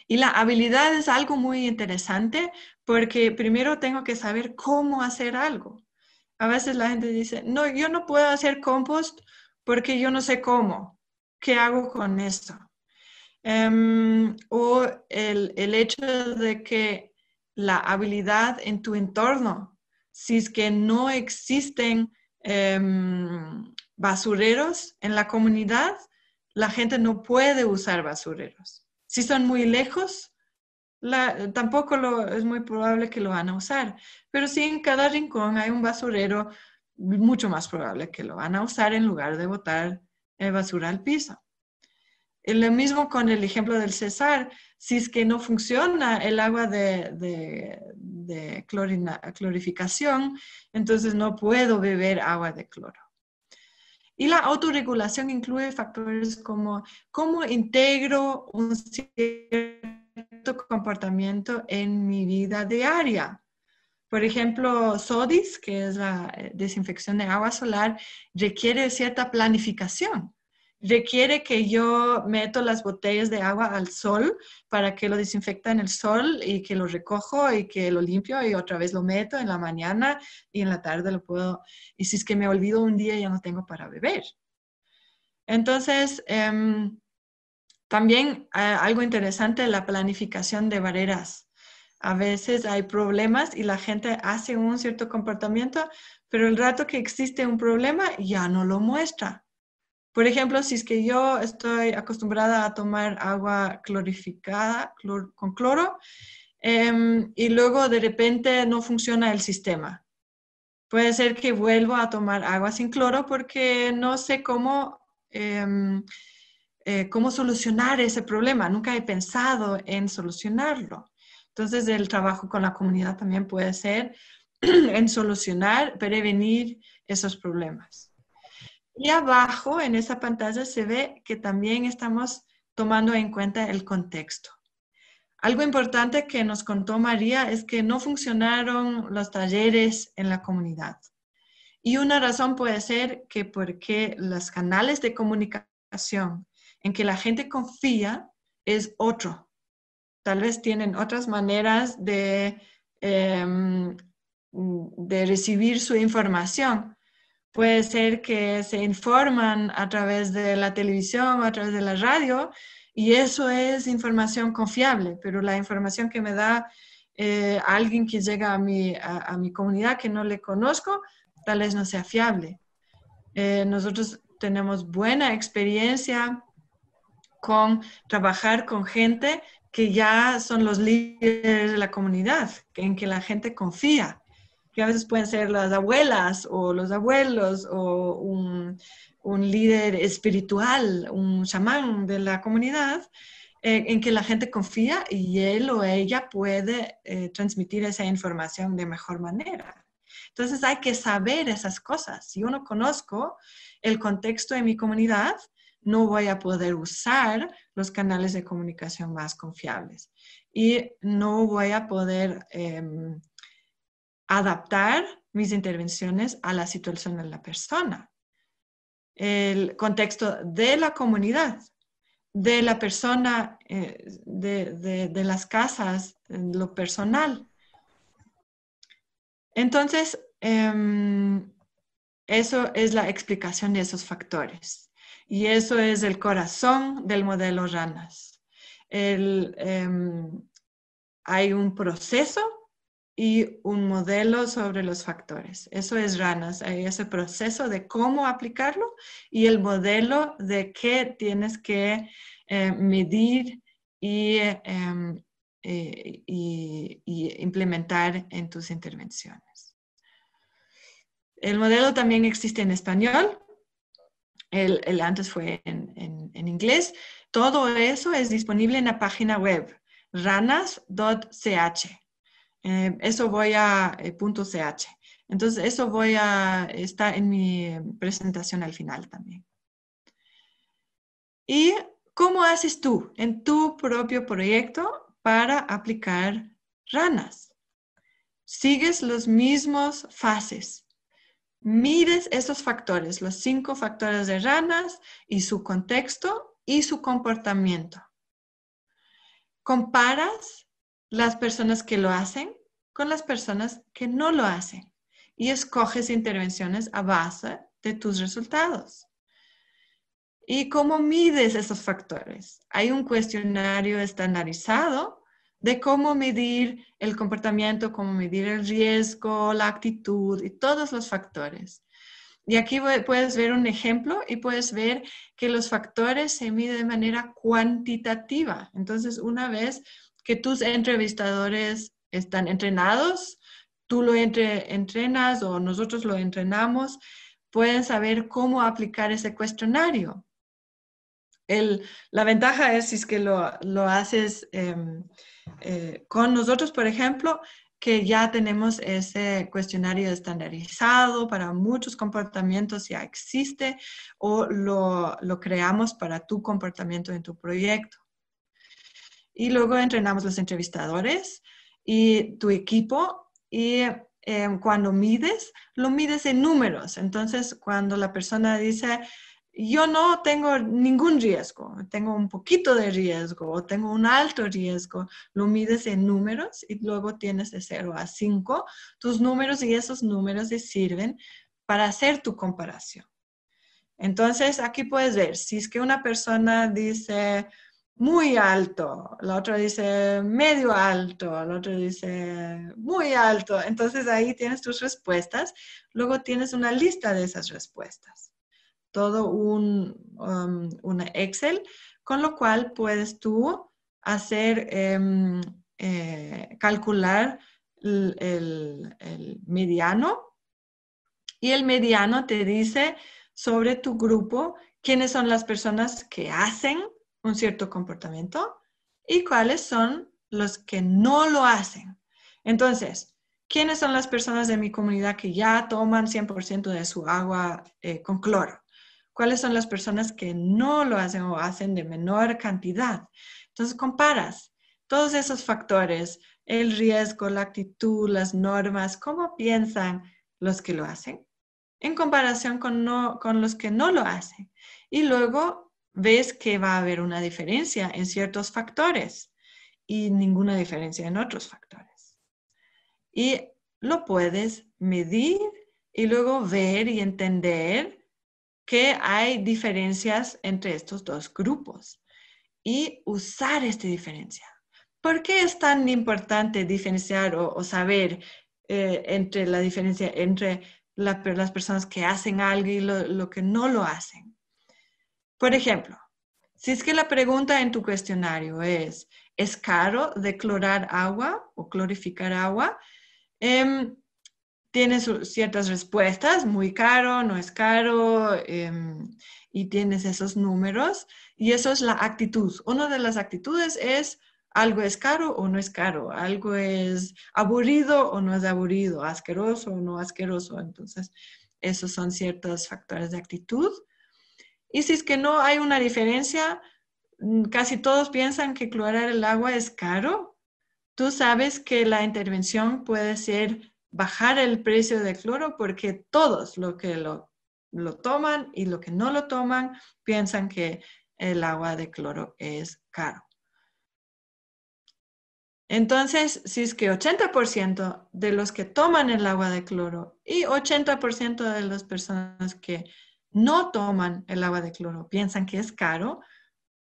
Y la habilidad es algo muy interesante porque primero tengo que saber cómo hacer algo. A veces la gente dice, no, yo no puedo hacer compost porque yo no sé cómo. ¿Qué hago con esto? O el hecho de que la habilidad en tu entorno, si es que no existen basureros en la comunidad, la gente no puede usar basureros. Si son muy lejos, tampoco es muy probable que lo van a usar. Pero si en cada rincón hay un basurero, mucho más probable que lo van a usar en lugar de botar basura al piso. Lo mismo con el ejemplo del Cesar. Si es que no funciona el agua de clorificación, entonces no puedo beber agua de cloro. Y la autorregulación incluye factores como cómo integro un cierto comportamiento en mi vida diaria. Por ejemplo, SODIS, que es la desinfección de agua solar, requiere cierta planificación. Requiere que yo meto las botellas de agua al sol para que lo desinfecte en el sol y que lo recojo y que lo limpio y otra vez lo meto en la mañana y en la tarde lo puedo. Y si es que me olvido un día ya no tengo para beber. Entonces, también algo interesante, la planificación de barreras. A veces hay problemas y la gente hace un cierto comportamiento, pero el rato que existe un problema ya no lo muestra. Por ejemplo, si es que yo estoy acostumbrada a tomar agua clorificada con cloro y luego de repente no funciona el sistema. Puede ser que vuelva a tomar agua sin cloro porque no sé cómo solucionar ese problema. Nunca he pensado en solucionarlo. Entonces, el trabajo con la comunidad también puede ser en solucionar, prevenir esos problemas. Y abajo en esa pantalla se ve que también estamos tomando en cuenta el contexto. Algo importante que nos contó María es que no funcionaron los talleres en la comunidad. Y una razón puede ser que porque los canales de comunicación en que la gente confía es otro. Tal vez tienen otras maneras de recibir su información. Puede ser que se informan a través de la televisión, a través de la radio, y eso es información confiable, pero la información que me da alguien que llega a mi comunidad que no le conozco, tal vez no sea fiable. Nosotros tenemos buena experiencia con trabajar con gente que ya son los líderes de la comunidad, en que la gente confía, que a veces pueden ser las abuelas o los abuelos o un líder espiritual, un chamán de la comunidad, en que la gente confía y él o ella puede transmitir esa información de mejor manera. Entonces hay que saber esas cosas. Si yo no conozco el contexto de mi comunidad, no voy a poder usar los canales de comunicación más confiables y no voy a poder adaptar mis intervenciones a la situación de la persona. El contexto de la comunidad, de la persona, de las casas, lo personal. Entonces, eso es la explicación de esos factores. Y eso es el corazón del modelo Ranas. Hay un proceso y un modelo sobre los factores. Eso es Ranas. Hay ese proceso de cómo aplicarlo y el modelo de qué tienes que medir y implementar en tus intervenciones. El modelo también existe en español. El antes fue en inglés. Todo eso es disponible en la página web ranas.ch. Eso voy a .ch. Entonces, eso está en mi presentación al final también. ¿Y cómo haces tú en tu propio proyecto para aplicar Ranas? Sigues los mismos fases. Mides esos factores, los 5 factores de Ranas y su contexto y su comportamiento. Comparas las personas que lo hacen con las personas que no lo hacen y escoges intervenciones a base de tus resultados. ¿Y cómo mides esos factores? Hay un cuestionario estandarizado de cómo medir el comportamiento, cómo medir el riesgo, la actitud y todos los factores. Y aquí puedes ver un ejemplo y puedes ver que los factores se miden de manera cuantitativa. Entonces, una vez que tus entrevistadores están entrenados, tú lo entrenas o nosotros lo entrenamos, pueden saber cómo aplicar ese cuestionario. La ventaja es si es que lo haces con nosotros, por ejemplo, que ya tenemos ese cuestionario estandarizado para muchos comportamientos, ya existe, o lo creamos para tu comportamiento en tu proyecto. Y luego entrenamos los entrevistadores y tu equipo, y cuando mides, lo mides en números. Entonces, cuando la persona dice, yo no tengo ningún riesgo, tengo un poquito de riesgo o tengo un alto riesgo, lo mides en números y luego tienes de 0 a 5 tus números, y esos números te sirven para hacer tu comparación. Entonces, aquí puedes ver, si es que una persona dice muy alto, la otra dice medio alto, la otra dice muy alto, entonces ahí tienes tus respuestas, luego tienes una lista de esas respuestas. Todo una Excel, con lo cual puedes tú hacer, calcular el mediano, y el mediano te dice sobre tu grupo quiénes son las personas que hacen un cierto comportamiento y cuáles son los que no lo hacen. Entonces, ¿quiénes son las personas de mi comunidad que ya toman 100% de su agua con cloro? ¿Cuáles son las personas que no lo hacen o hacen de menor cantidad? Entonces comparas todos esos factores, el riesgo, la actitud, las normas, cómo piensan los que lo hacen en comparación con los que no lo hacen. Y luego ves que va a haber una diferencia en ciertos factores y ninguna diferencia en otros factores. Y lo puedes medir y luego ver y entender que hay diferencias entre estos dos grupos y usar esta diferencia. ¿Por qué es tan importante diferenciar o saber entre la diferencia entre las personas que hacen algo y lo que no lo hacen? Por ejemplo, si es que la pregunta en tu cuestionario ¿es caro declorar agua o clorificar agua? Tienes ciertas respuestas, muy caro, no es caro, y tienes esos números, y eso es la actitud. Una de las actitudes es algo es caro o no es caro, algo es aburrido o no es aburrido, asqueroso o no asqueroso. Entonces, esos son ciertos factores de actitud. Y si es que no hay una diferencia, casi todos piensan que clorar el agua es caro. Tú sabes que la intervención puede ser bajar el precio del cloro, porque todos los que lo toman y los que no lo toman piensan que el agua de cloro es caro. Entonces, si es que 80% de los que toman el agua de cloro y 80% de las personas que no toman el agua de cloro piensan que es caro,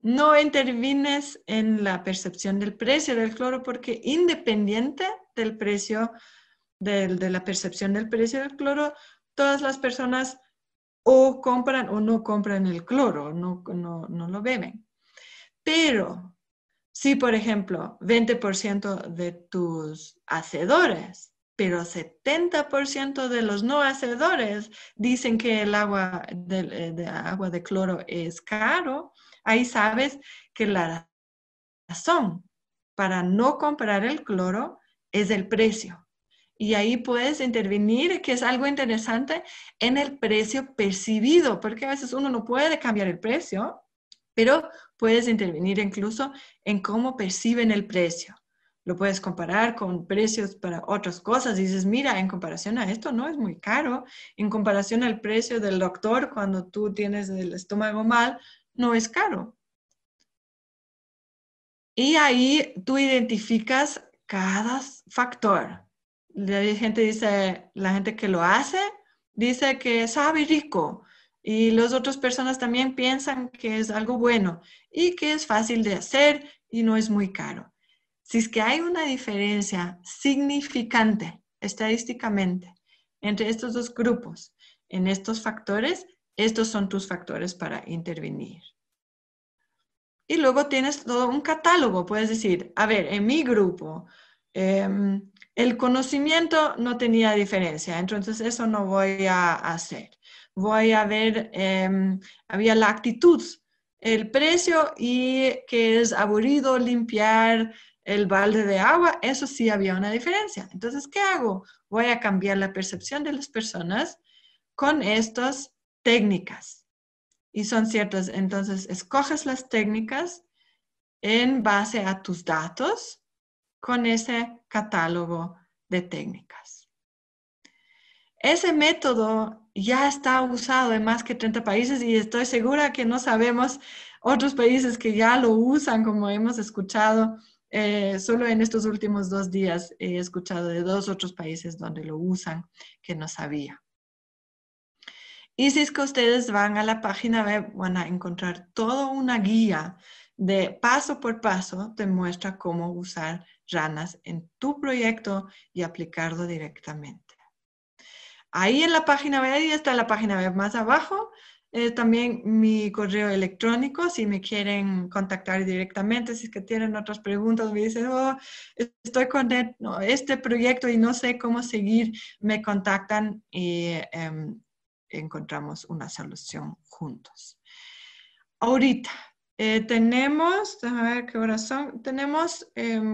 no intervienes en la percepción del precio del cloro, porque independiente del precio de la percepción del precio del cloro, todas las personas o compran o no compran el cloro, no lo beben. Pero si, por ejemplo, 20% de tus hacedores, pero 70% de los no hacedores dicen que el agua de cloro es caro, ahí sabes que la razón para no comprar el cloro es el precio. Y ahí puedes intervenir, que es algo interesante, en el precio percibido, porque a veces uno no puede cambiar el precio, pero puedes intervenir incluso en cómo perciben el precio. Lo puedes comparar con precios para otras cosas. Dices, mira, en comparación a esto no es muy caro. En comparación al precio del doctor cuando tú tienes el estómago mal, no es caro. Y ahí tú identificas cada factor. La gente que lo hace dice que sabe rico y las otras personas también piensan que es algo bueno y que es fácil de hacer y no es muy caro. Si es que hay una diferencia significante estadísticamente entre estos dos grupos, en estos factores, estos son tus factores para intervenir. Y luego tienes todo un catálogo. Puedes decir, a ver, en mi grupo, el conocimiento no tenía diferencia, entonces eso no voy a hacer. Voy a ver, había la actitud, el precio y que es aburrido limpiar el balde de agua, eso sí había una diferencia. Entonces, ¿qué hago? Voy a cambiar la percepción de las personas con estas técnicas. Y son ciertas, entonces escoges las técnicas en base a tus datos con ese catálogo de técnicas. Ese método ya está usado en más que 30 países y estoy segura que no sabemos otros países que ya lo usan, como hemos escuchado. Solo en estos últimos 2 días he escuchado de 2 otros países donde lo usan que no sabía. Y si es que ustedes van a la página web, van a encontrar toda una guía de paso por paso, te muestra cómo usar ranas en tu proyecto y aplicarlo directamente. Ahí en la página web, ahí está la página web más abajo, también mi correo electrónico, si me quieren contactar directamente, si es que tienen otras preguntas, me dicen, oh, estoy con este proyecto y no sé cómo seguir, me contactan y encontramos una solución juntos. Ahorita tenemos, déjame ver qué horas son, tenemos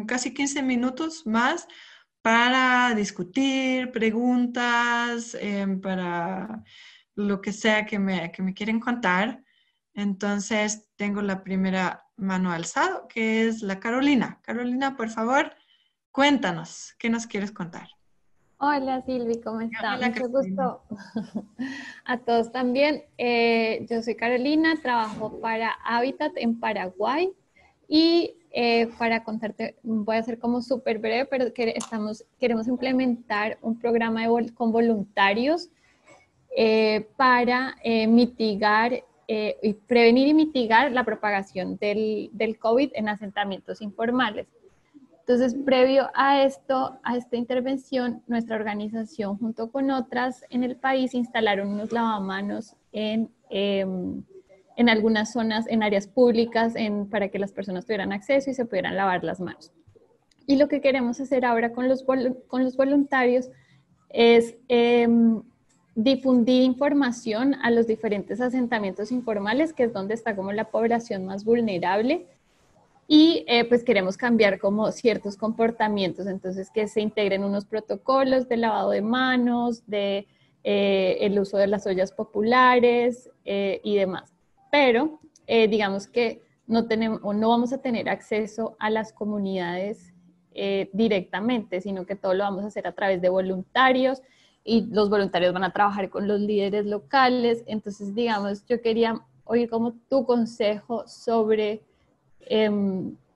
casi 15 minutos más para discutir, preguntas, para lo que sea que me quieren contar. Entonces tengo la primera mano alzada, que es la Carolina. Carolina, por favor, cuéntanos, ¿qué nos quieres contar? Hola Silvi, ¿cómo está? Hola, Mucho Carolina. gusto a todos también. Yo soy Carolina, trabajo para Habitat en Paraguay y para contarte, voy a ser como súper breve, pero queremos implementar un programa con voluntarios para mitigar y prevenir y mitigar la propagación del COVID en asentamientos informales. Entonces, previo a esto, a esta intervención, nuestra organización junto con otras en el país instalaron unos lavamanos en algunas zonas, en áreas públicas, para que las personas tuvieran acceso y se pudieran lavar las manos. Y lo que queremos hacer ahora con los voluntarios es difundir información a los diferentes asentamientos informales, que es donde está como la población más vulnerable. Y pues queremos cambiar como ciertos comportamientos, entonces que se integren unos protocolos de lavado de manos, de el uso de las ollas populares y demás. Pero digamos que no vamos a tener acceso a las comunidades directamente, sino que todo lo vamos a hacer a través de voluntarios y los voluntarios van a trabajar con los líderes locales. Entonces, digamos, yo quería oír como tu consejo sobre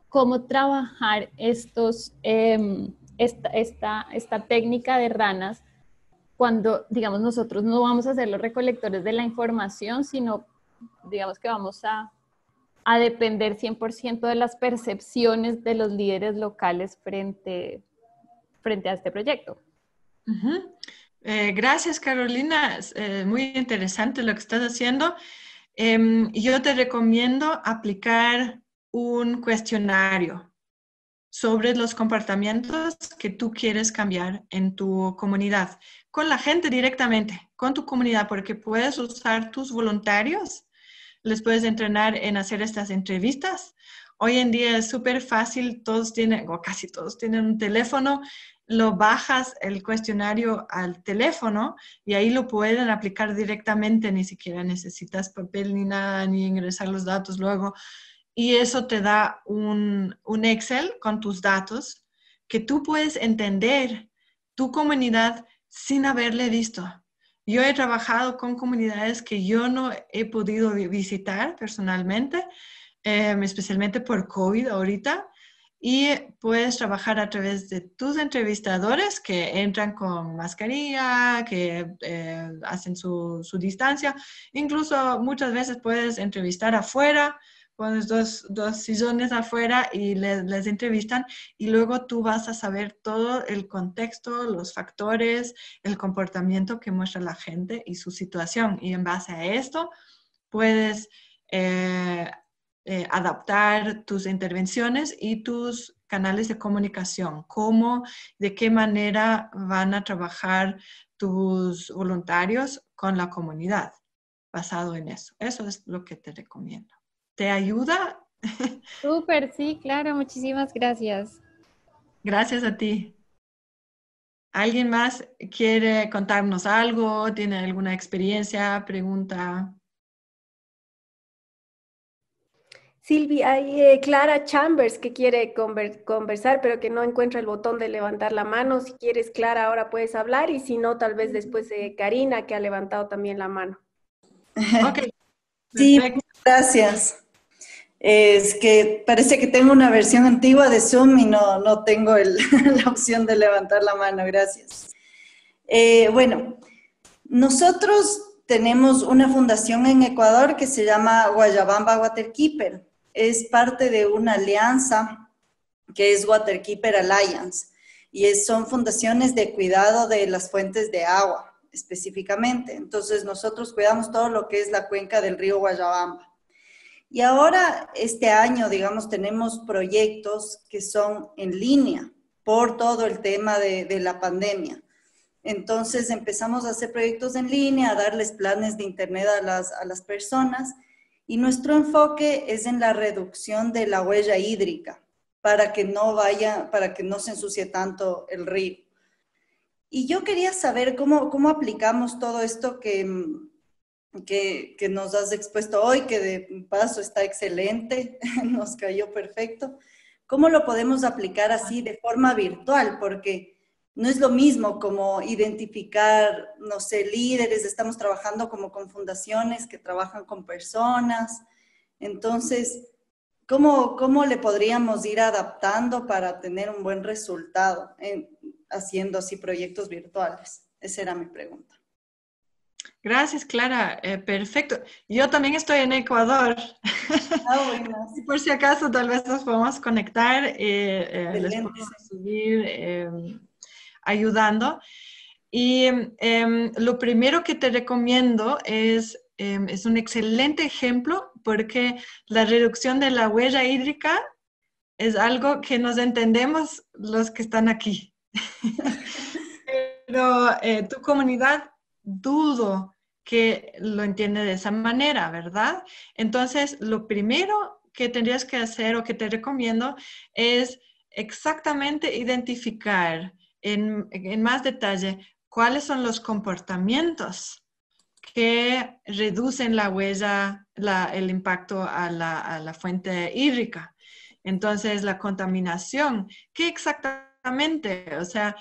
cómo trabajar esta técnica de ranas cuando, digamos, nosotros no vamos a ser los recolectores de la información, sino, digamos, que vamos a depender 100% de las percepciones de los líderes locales frente a este proyecto. Uh-huh. Gracias, Carolina. Muy interesante lo que estás haciendo. Yo te recomiendo aplicar un cuestionario sobre los comportamientos que tú quieres cambiar en tu comunidad, con la gente directamente, con tu comunidad, porque puedes usar tus voluntarios, les puedes entrenar en hacer estas entrevistas. Hoy en día es súper fácil, todos tienen, o casi todos tienen un teléfono, lo bajas el cuestionario al teléfono y ahí lo pueden aplicar directamente, ni siquiera necesitas papel ni nada, ni ingresar los datos luego. Y eso te da un Excel con tus datos que tú puedes entender tu comunidad sin haberle visto. Yo he trabajado con comunidades que yo no he podido visitar personalmente, especialmente por COVID ahorita, y puedes trabajar a través de tus entrevistadores que entran con mascarilla, que hacen su distancia. Incluso muchas veces puedes entrevistar afuera, pones dos sillones afuera y les entrevistan y luego tú vas a saber todo el contexto, los factores, el comportamiento que muestra la gente y su situación. Y en base a esto puedes adaptar tus intervenciones y tus canales de comunicación, de qué manera van a trabajar tus voluntarios con la comunidad, basado en eso. Eso es lo que te recomiendo. ¿Te ayuda? Súper, sí, claro, muchísimas gracias. Gracias a ti. ¿Alguien más quiere contarnos algo? ¿Tiene alguna experiencia? Pregunta. Silvia, hay Clara Chambers que quiere conversar, pero que no encuentra el botón de levantar la mano. Si quieres, Clara, ahora puedes hablar y si no, tal vez después Karina, que ha levantado también la mano. Ok, sí, perfecto. gracias. Es que parece que tengo una versión antigua de Zoom y no tengo la opción de levantar la mano. Gracias. Bueno, nosotros tenemos una fundación en Ecuador que se llama Guayabamba Waterkeeper. Es parte de una alianza que es Waterkeeper Alliance y son fundaciones de cuidado de las fuentes de agua específicamente. Entonces nosotros cuidamos todo lo que es la cuenca del río Guayabamba. Y ahora, este año, digamos, tenemos proyectos que son en línea por todo el tema de la pandemia. Entonces empezamos a hacer proyectos en línea, a darles planes de internet a las personas y nuestro enfoque es en la reducción de la huella hídrica para que no se ensucie tanto el río. Y yo quería saber cómo aplicamos todo esto que nos has expuesto hoy, que de paso está excelente, nos cayó perfecto. ¿Cómo lo podemos aplicar así de forma virtual? Porque no es lo mismo como identificar, no sé, líderes, estamos trabajando como con fundaciones que trabajan con personas. Entonces, ¿cómo le podríamos ir adaptando para tener un buen resultado haciendo así proyectos virtuales? Esa era mi pregunta. Gracias, Clara. Perfecto. Yo también estoy en Ecuador. Bueno. Por si acaso, tal vez nos podemos conectar. Les podemos subir ayudando. Y lo primero que te recomiendo es un excelente ejemplo porque la reducción de la huella hídrica es algo que nos entendemos los que están aquí. Pero tu comunidad dudo que lo entiende de esa manera, ¿verdad? Entonces, lo primero que tendrías que hacer o que te recomiendo es exactamente identificar en más detalle cuáles son los comportamientos que reducen la huella, el impacto a la fuente hídrica. Entonces, la contaminación, ¿qué exactamente? O sea,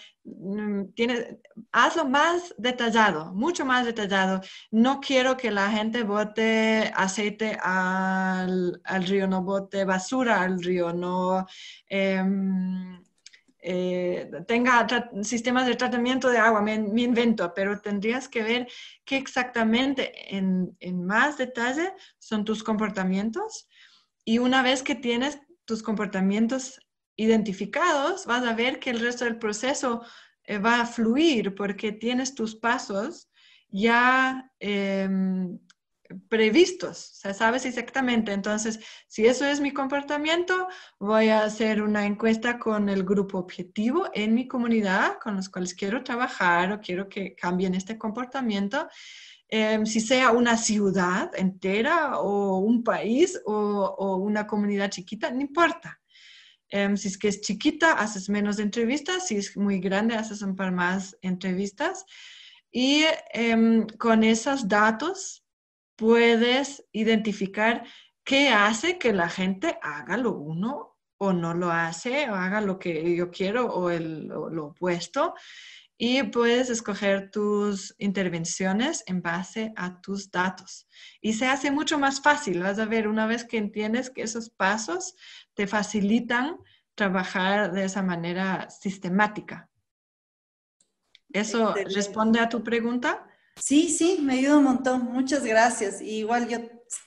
hazlo más detallado, mucho más detallado. No quiero que la gente bote aceite al río, no bote basura al río, no tenga sistemas de tratamiento de agua, me invento, pero tendrías que ver qué exactamente en más detalle son tus comportamientos. Y una vez que tienes tus comportamientos identificados, vas a ver que el resto del proceso va a fluir porque tienes tus pasos ya previstos, o sea, sabes exactamente. Entonces, si eso es mi comportamiento, voy a hacer una encuesta con el grupo objetivo en mi comunidad con los cuales quiero trabajar o quiero que cambien este comportamiento. Si sea una ciudad entera o un país o una comunidad chiquita, no importa. Si es que es chiquita, haces menos entrevistas. Si es muy grande, haces un par más entrevistas. Y con esos datos puedes identificar qué hace que la gente haga lo uno o no lo hace, o haga lo que yo quiero o lo opuesto. Y puedes escoger tus intervenciones en base a tus datos. Y se hace mucho más fácil. Vas a ver, una vez que entiendes que esos pasos te facilitan trabajar de esa manera sistemática. ¿Eso Excelente. responde a tu pregunta? Sí, sí, me ayuda un montón. Muchas gracias. Y igual yo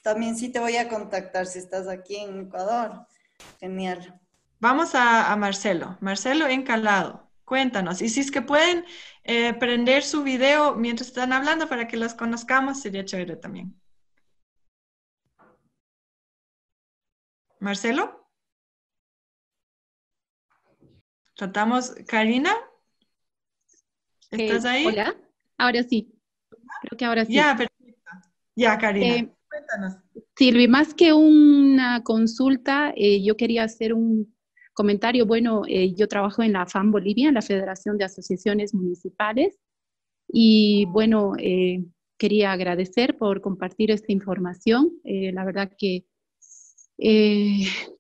también sí te voy a contactar si estás aquí en Ecuador. Genial. Vamos a Marcelo. Marcelo Encalado, cuéntanos. Y si es que pueden prender su video mientras están hablando para que los conozcamos, sería chévere también. Marcelo. Tratamos. Karina. ¿Estás ahí? Hola, ahora sí, creo que ahora sí. Ya, perfecto. Ya, Karina, Eh, cuéntanos. Silvi, más que una consulta, yo quería hacer un comentario. Bueno, yo trabajo en la FAM Bolivia, en la Federación de Asociaciones Municipales, y bueno, quería agradecer por compartir esta información. La verdad que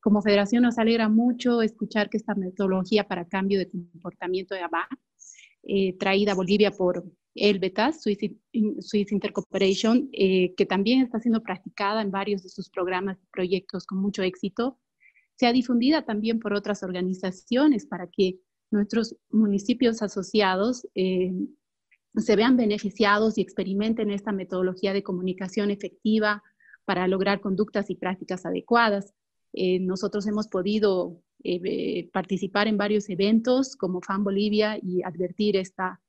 como federación nos alegra mucho escuchar que esta metodología para cambio de comportamiento de ABA, traída a Bolivia por ELBETAS, Swiss Intercooperation, que también está siendo practicada en varios de sus programas y proyectos con mucho éxito, sea difundida también por otras organizaciones para que nuestros municipios asociados se vean beneficiados y experimenten esta metodología de comunicación efectiva para lograr conductas y prácticas adecuadas. Nosotros hemos podido participar en varios eventos como FAM Bolivia y advertir esta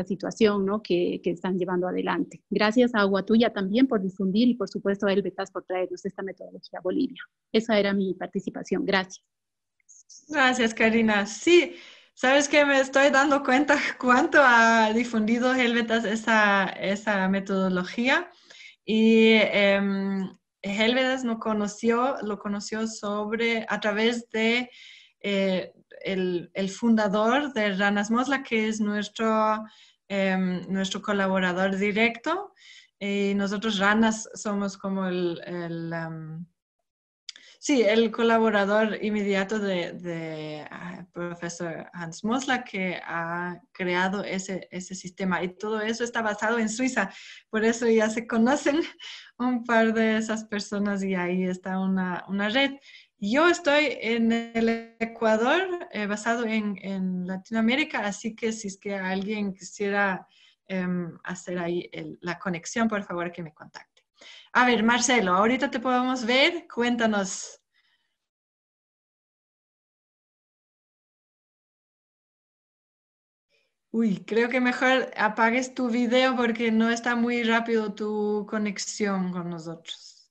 situación, ¿no?, que están llevando adelante. Gracias a Agua Tuya también por difundir y por supuesto a ELBETAS por traernos esta metodología a Bolivia. Esa era mi participación. Gracias. Gracias, Karina. Sí, sabes que me estoy dando cuenta cuánto ha difundido ELBETAS esa metodología. Y ELBETAS lo conoció a través de el fundador de Ranas Mosla, que es nuestro colaborador directo. Y nosotros Ranas somos como el colaborador inmediato de profesor Hans Mosla, que ha creado ese sistema. Y todo eso está basado en Suiza. Por eso ya se conocen un par de esas personas y ahí está una red. Yo estoy en el Ecuador, basado en Latinoamérica, así que si es que alguien quisiera hacer ahí la conexión, por favor que me contacte. A ver, Marcelo, ahorita te podemos ver. Cuéntanos. Uy, creo que mejor apagues tu video porque no está muy rápido tu conexión con nosotros.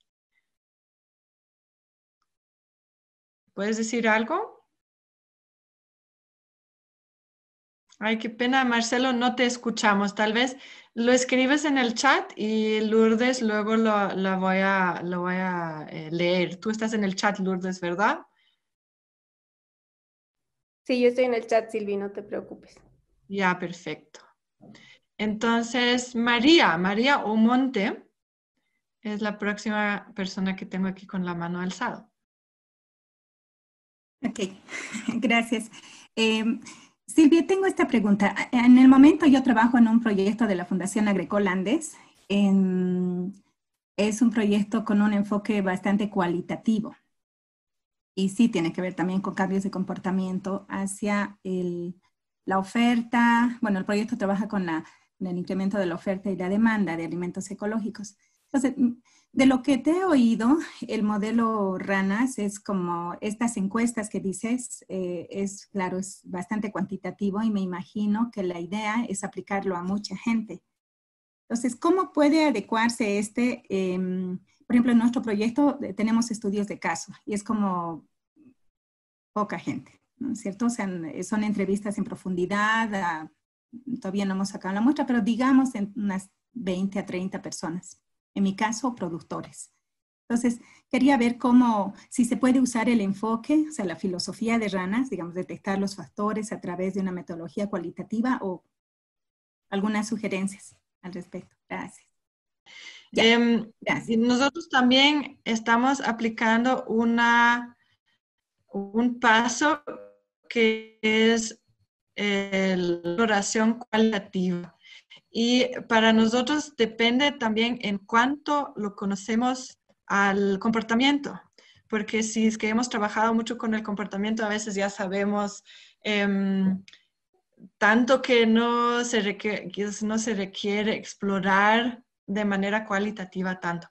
¿Puedes decir algo? Ay, qué pena, Marcelo, no te escuchamos. Tal vez lo escribes en el chat y Lourdes luego lo voy a leer. Tú estás en el chat, Lourdes, ¿verdad? Sí, yo estoy en el chat, Silvi, no te preocupes. Ya, perfecto. Entonces, María Omonte es la próxima persona que tengo aquí con la mano alzada. Ok, gracias. Silvia, tengo esta pregunta. En el momento yo trabajo en un proyecto de la Fundación Agricole Andes. Es un proyecto con un enfoque bastante cualitativo. Y sí tiene que ver también con cambios de comportamiento hacia la oferta. Bueno, el proyecto trabaja con el incremento de la oferta y la demanda de alimentos ecológicos. Entonces, de lo que te he oído, el modelo Ranas es como estas encuestas que dices, claro, es bastante cuantitativo y me imagino que la idea es aplicarlo a mucha gente. Entonces, ¿cómo puede adecuarse por ejemplo, en nuestro proyecto tenemos estudios de caso y es como poca gente, ¿no es cierto? O sea, son entrevistas en profundidad, todavía no hemos sacado la muestra, pero digamos en unas 20 a 30 personas. En mi caso, productores. Entonces, quería ver si se puede usar el enfoque, o sea, la filosofía de Ranas, digamos, detectar los factores a través de una metodología cualitativa o algunas sugerencias al respecto. Gracias. Gracias. Nosotros también estamos aplicando un paso que es la exploración cualitativa. Y para nosotros depende también en cuánto lo conocemos al comportamiento. porque si es que hemos trabajado mucho con el comportamiento, a veces ya sabemos tanto que no se requiere explorar de manera cualitativa tanto.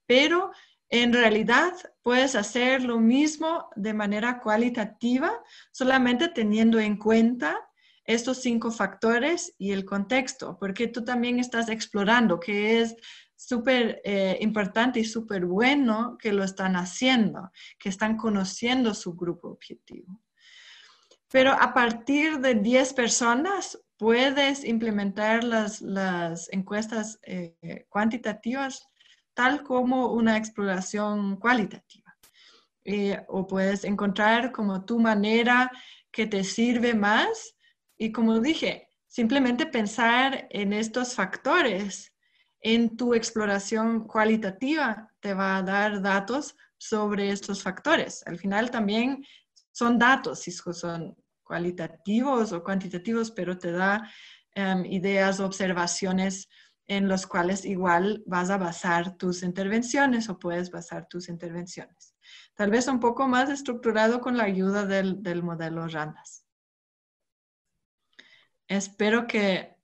Pero en realidad puedes hacer lo mismo de manera cualitativa, solamente teniendo en cuenta estos 5 factores y el contexto, porque tú también estás explorando, que es súper importante y súper bueno que lo están haciendo, que están conociendo su grupo objetivo. Pero a partir de 10 personas puedes implementar las encuestas cuantitativas tal como una exploración cualitativa. O puedes encontrar como tu manera que te sirve más. Y como dije, simplemente pensar en estos factores en tu exploración cualitativa te va a dar datos sobre estos factores. Al final también son datos, si son cualitativos o cuantitativos, pero te da ideas, observaciones en los cuales igual vas a basar tus intervenciones o puedes basar tus intervenciones. Tal vez un poco más estructurado con la ayuda del modelo RANAS. Espero que...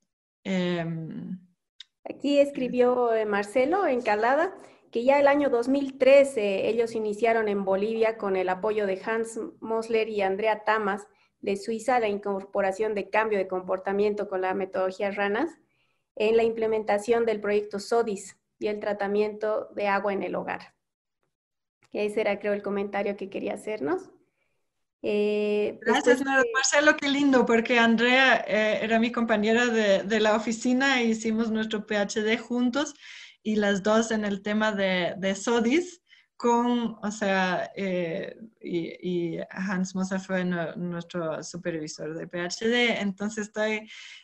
Aquí escribió Marcelo Encalada que ya el año 2013 ellos iniciaron en Bolivia con el apoyo de Hans Mosler y Andrea Tamas de Suiza la incorporación de cambio de comportamiento con la metodología RANAS en la implementación del proyecto SODIS y el tratamiento de agua en el hogar. Ese era, creo, el comentario que quería hacernos. Gracias, Marcelo, qué lindo, porque Andrea era mi compañera de la oficina e hicimos nuestro PhD juntos y las dos en el tema de SODIS, y Hans Moser fue nuestro supervisor de PhD, entonces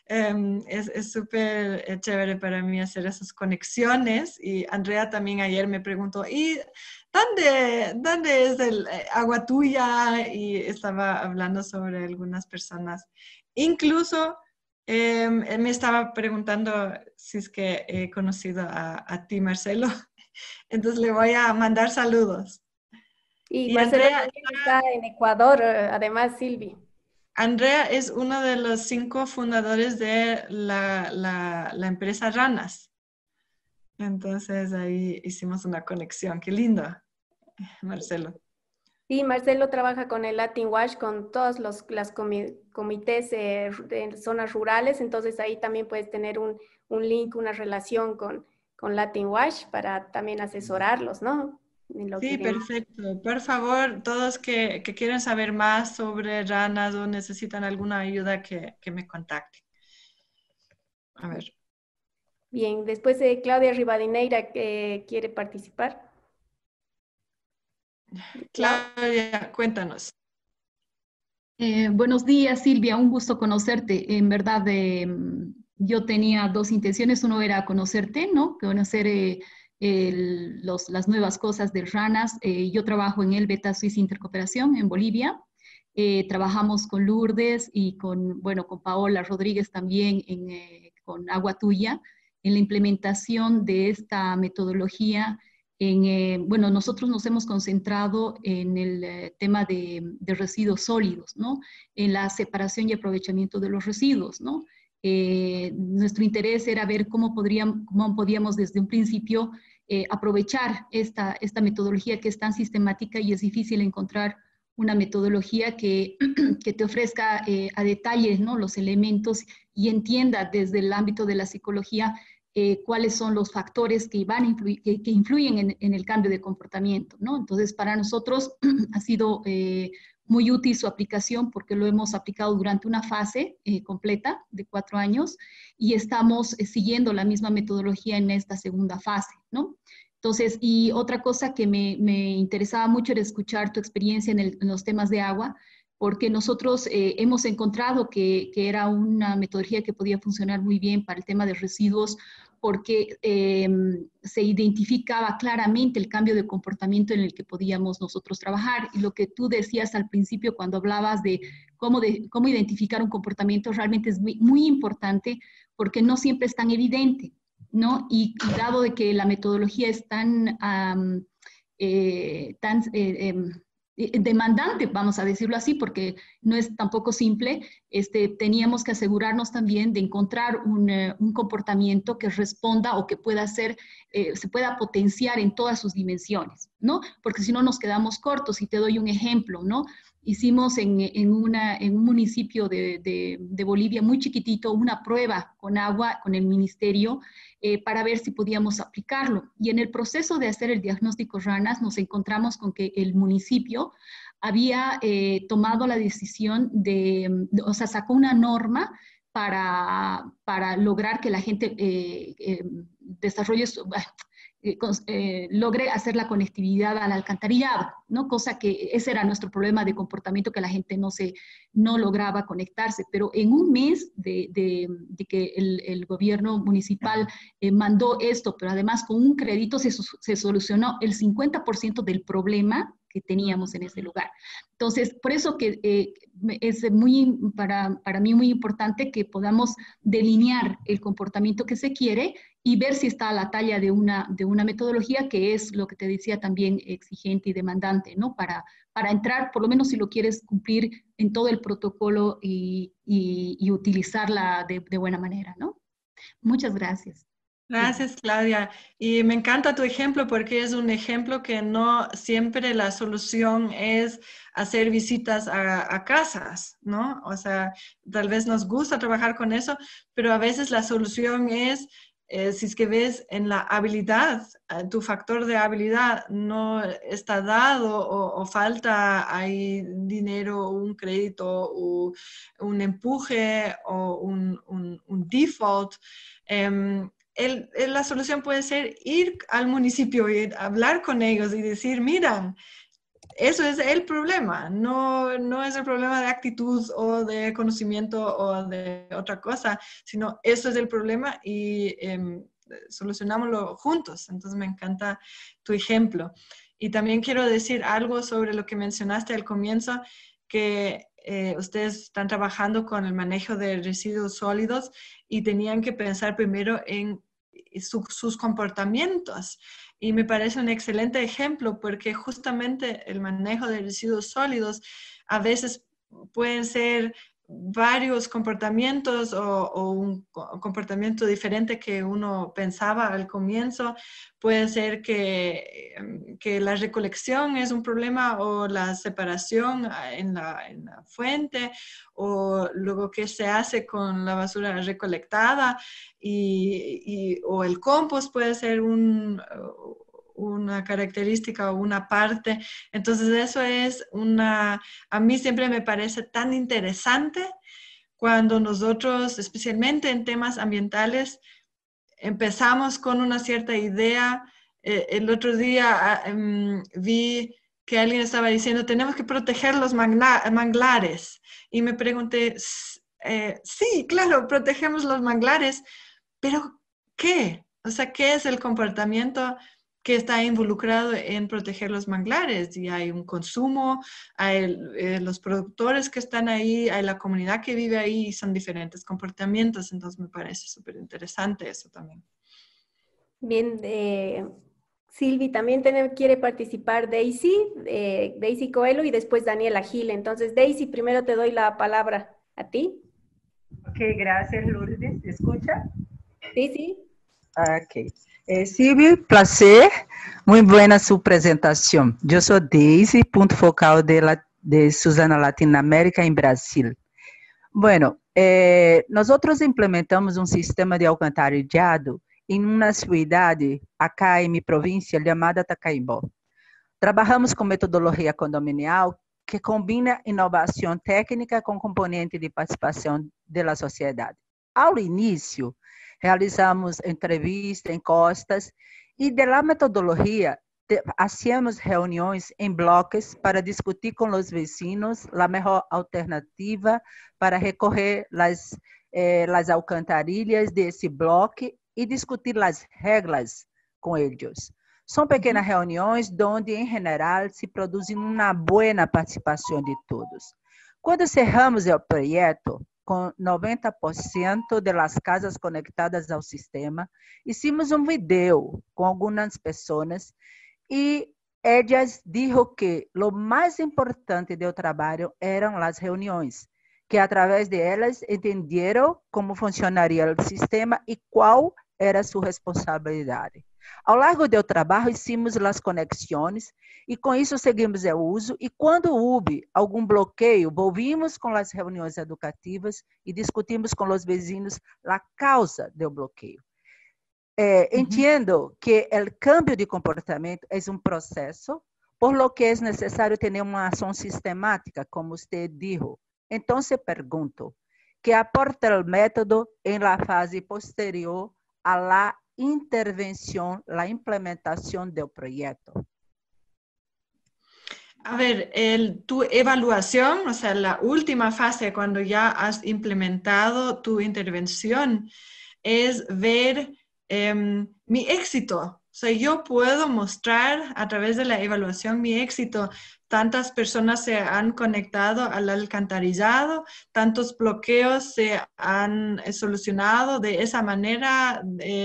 es súper chévere para mí hacer esas conexiones y Andrea también ayer me preguntó, ¿y dónde es el agua tuya? Y estaba hablando sobre algunas personas, incluso me estaba preguntando si es que he conocido a ti, Marcelo. Entonces le voy a mandar saludos. Y Marcelo Andrea está en Ecuador, además Silvi. Andrea es uno de los 5 fundadores de la empresa RANAS. Entonces ahí hicimos una conexión. Qué lindo, Marcelo. Sí, Marcelo trabaja con el Latin Wash, con todos los comités de zonas rurales, entonces ahí también puedes tener un link, una relación con Latin Wash para también asesorarlos, ¿no? Sí, perfecto. Por favor, todos que quieran saber más sobre RANAS o necesitan alguna ayuda, que me contacten. A ver. Bien, después de Claudia Rivadeneira, que quiere participar. Claudia, cuéntanos. Buenos días, Silvia, un gusto conocerte. En verdad, yo tenía 2 intenciones. Uno era conocerte, ¿no? Conocer las nuevas cosas del RANAS. Yo trabajo en el Beta Suiza Intercooperación en Bolivia. Trabajamos con Lourdes y con Paola Rodríguez también con Agua Tuya en la implementación de esta metodología. Nosotros nos hemos concentrado en el tema de residuos sólidos, ¿no? En la separación y aprovechamiento de los residuos, ¿no? Nuestro interés era ver cómo podíamos desde un principio aprovechar esta metodología que es tan sistemática y es difícil encontrar una metodología que te ofrezca a detalle, ¿no? Los elementos y entienda desde el ámbito de la psicología cuáles son los factores que influyen en el cambio de comportamiento, ¿no? Entonces, para nosotros ha sido muy útil su aplicación porque lo hemos aplicado durante una fase completa de 4 años y estamos siguiendo la misma metodología en esta segunda fase, ¿no? Entonces, y otra cosa que me interesaba mucho era escuchar tu experiencia en los temas de agua, porque nosotros hemos encontrado que era una metodología que podía funcionar muy bien para el tema de residuos, porque se identificaba claramente el cambio de comportamiento en el que podíamos nosotros trabajar. Y lo que tú decías al principio cuando hablabas de cómo identificar un comportamiento realmente es muy importante, porque no siempre es tan evidente, ¿no? Y dado de que la metodología es tan demandante, vamos a decirlo así, porque no es tampoco simple. Teníamos que asegurarnos también de encontrar un comportamiento que responda o que pueda ser, se pueda potenciar en todas sus dimensiones, ¿no? Porque si no nos quedamos cortos. Y te doy un ejemplo, ¿no? Hicimos en un municipio de Bolivia muy chiquitito una prueba con agua, con el ministerio, para ver si podíamos aplicarlo. Y en el proceso de hacer el diagnóstico ranas nos encontramos con que el municipio había tomado la decisión o sea, sacó una norma para lograr que la gente desarrolle logre hacer la conectividad al alcantarillado, ¿no? Cosa que ese era nuestro problema de comportamiento, que la gente no lograba conectarse. Pero en un mes de que el gobierno municipal mandó esto, pero además con un crédito se solucionó el 50% del problema que teníamos en ese lugar. Entonces, por eso que es para mí muy importante que podamos delinear el comportamiento que se quiere y ver si está a la talla de una metodología que es lo que te decía también exigente y demandante, ¿no? Para entrar, por lo menos si lo quieres cumplir en todo el protocolo y utilizarla de buena manera, ¿no? Muchas gracias. Gracias, Claudia. Y me encanta tu ejemplo porque es un ejemplo que no siempre la solución es hacer visitas a casas, ¿no? O sea, tal vez nos gusta trabajar con eso, pero a veces la solución es, si es que ves en la habilidad, tu factor de habilidad no está dado o falta ahí dinero, un crédito, o un empuje o un default. La solución puede ser ir al municipio y hablar con ellos y decir, miran, eso es el problema, no es el problema de actitud o de conocimiento o de otra cosa, sino eso es el problema y solucionámoslo juntos. Entonces me encanta tu ejemplo. Y también quiero decir algo sobre lo que mencionaste al comienzo, que ustedes están trabajando con el manejo de residuos sólidos y tenían que pensar primero en sus comportamientos. Y me parece un excelente ejemplo porque justamente el manejo de residuos sólidos a veces pueden ser varios comportamientos o un comportamiento diferente que uno pensaba al comienzo. Puede ser que la recolección es un problema o la separación en la fuente o luego qué se hace con la basura recolectada o el compost puede ser una característica o una parte. Entonces eso es a mí siempre me parece tan interesante cuando nosotros, especialmente en temas ambientales, empezamos con una cierta idea. El otro día vi que alguien estaba diciendo, tenemos que proteger los manglares. Y me pregunté, sí, claro, protegemos los manglares, pero ¿qué? O sea, ¿qué es el comportamiento que está involucrado en proteger los manglares? Y hay un consumo, hay los productores que están ahí, hay la comunidad que vive ahí, y son diferentes comportamientos. Entonces me parece súper interesante eso también. Bien, Silvi, también quiere participar Daisy Coelho y después Daniela Gil. Entonces, Daisy, primero te doy la palabra a ti. Ok, gracias, Lourdes. ¿Se escucha? Sí, sí. Ok. Silvia, placer. Muy buena su presentación. Yo soy Daisy, punto focal de Suzana Latinoamérica en Brasil. Bueno, nosotros implementamos un sistema de alcantarillado em uma cidade, acá em minha província, chamada Tacaibó. Trabalhamos com metodologia condominial que combina inovação técnica com componente de participação da sociedade. Ao início, realizamos entrevistas, encostas e da metodologia hacíamos reuniões em blocos para discutir com os vecinos a melhor alternativa para recorrer as alcantarilhas desse bloco e discutir as regras com eles. São pequenas reuniões onde, em geral, se produz uma boa participação de todos. Quando cerramos o projeto, com 90% das casas conectadas ao sistema, hicimos um vídeo com algumas pessoas e ellas dijo que lo más importante del trabajo eran las reuniones, que a través de ellas entendieron cómo funcionaría el sistema y cuál era su responsabilidad. Ao largo do trabalho, hicimos as conexões e com isso seguimos o uso e quando houve algum bloqueio, volvimos com as reuniões educativas e discutimos com os vizinhos a causa do bloqueio. Entendo que o cambio de comportamento é um processo, por lo que é necessário ter uma ação sistemática, como você disse. Então, pergunto, que aporta o método em la fase posterior a la intervención, la implementación del proyecto? A ver, tu evaluación, o sea, la última fase cuando ya has implementado tu intervención, es ver mi éxito. O sea, yo puedo mostrar a través de la evaluación mi éxito. Tantas personas se han conectado al alcantarillado, tantos bloqueos se han solucionado de esa manera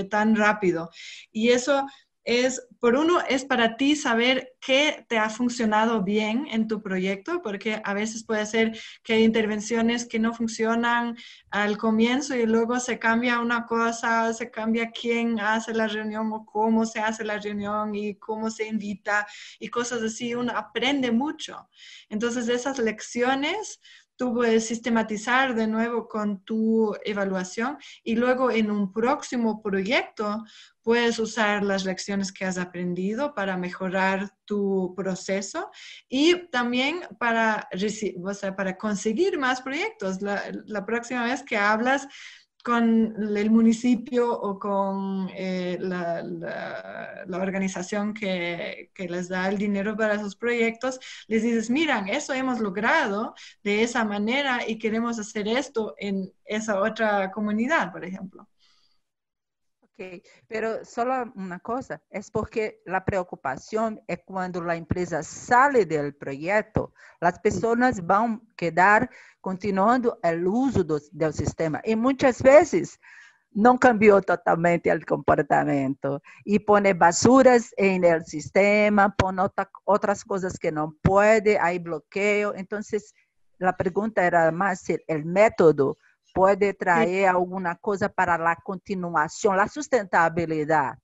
tan rápido. Y eso es, por uno, es para ti saber qué te ha funcionado bien en tu proyecto, porque a veces puede ser que hay intervenciones que no funcionan al comienzo y luego se cambia una cosa, se cambia quién hace la reunión o cómo se hace la reunión y cómo se invita y cosas así. Uno aprende mucho. Entonces, esas lecciones tú puedes sistematizar de nuevo con tu evaluación y luego en un próximo proyecto puedes usar las lecciones que has aprendido para mejorar tu proceso y también para conseguir más proyectos. La próxima vez que hablas con el municipio o con la organización que les da el dinero para sus proyectos, les dices, miran, eso hemos logrado de esa manera y queremos hacer esto en esa otra comunidad, por ejemplo. Ok, pero solo una cosa, es porque la preocupación es cuando la empresa sale del proyecto, las personas van a quedar continuando el uso del sistema y muchas veces no cambió totalmente el comportamiento y pone basuras en el sistema, pone otras cosas que no puede, hay bloqueo. Entonces, la pregunta era más si el método puede traer alguna cosa para la continuación, la sustentabilidad.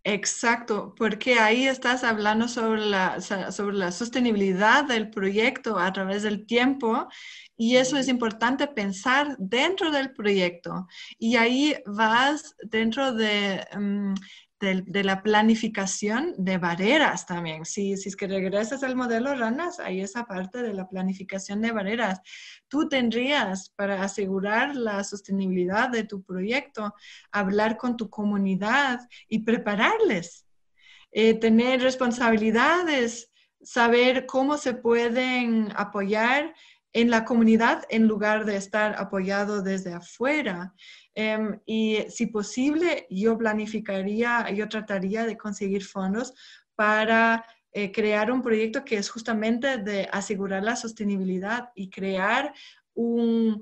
Exacto, porque ahí estás hablando sobre la sostenibilidad del proyecto a través del tiempo y eso es importante pensar dentro del proyecto y ahí vas dentro de la planificación de barreras también. Si es que regresas al modelo Ranas, hay esa parte de la planificación de barreras. Tú tendrías, para asegurar la sostenibilidad de tu proyecto, hablar con tu comunidad y prepararles, tener responsabilidades, saber cómo se pueden apoyar en la comunidad en lugar de estar apoyado desde afuera. Y si posible, yo trataría de conseguir fondos para crear un proyecto que es justamente de asegurar la sostenibilidad y crear un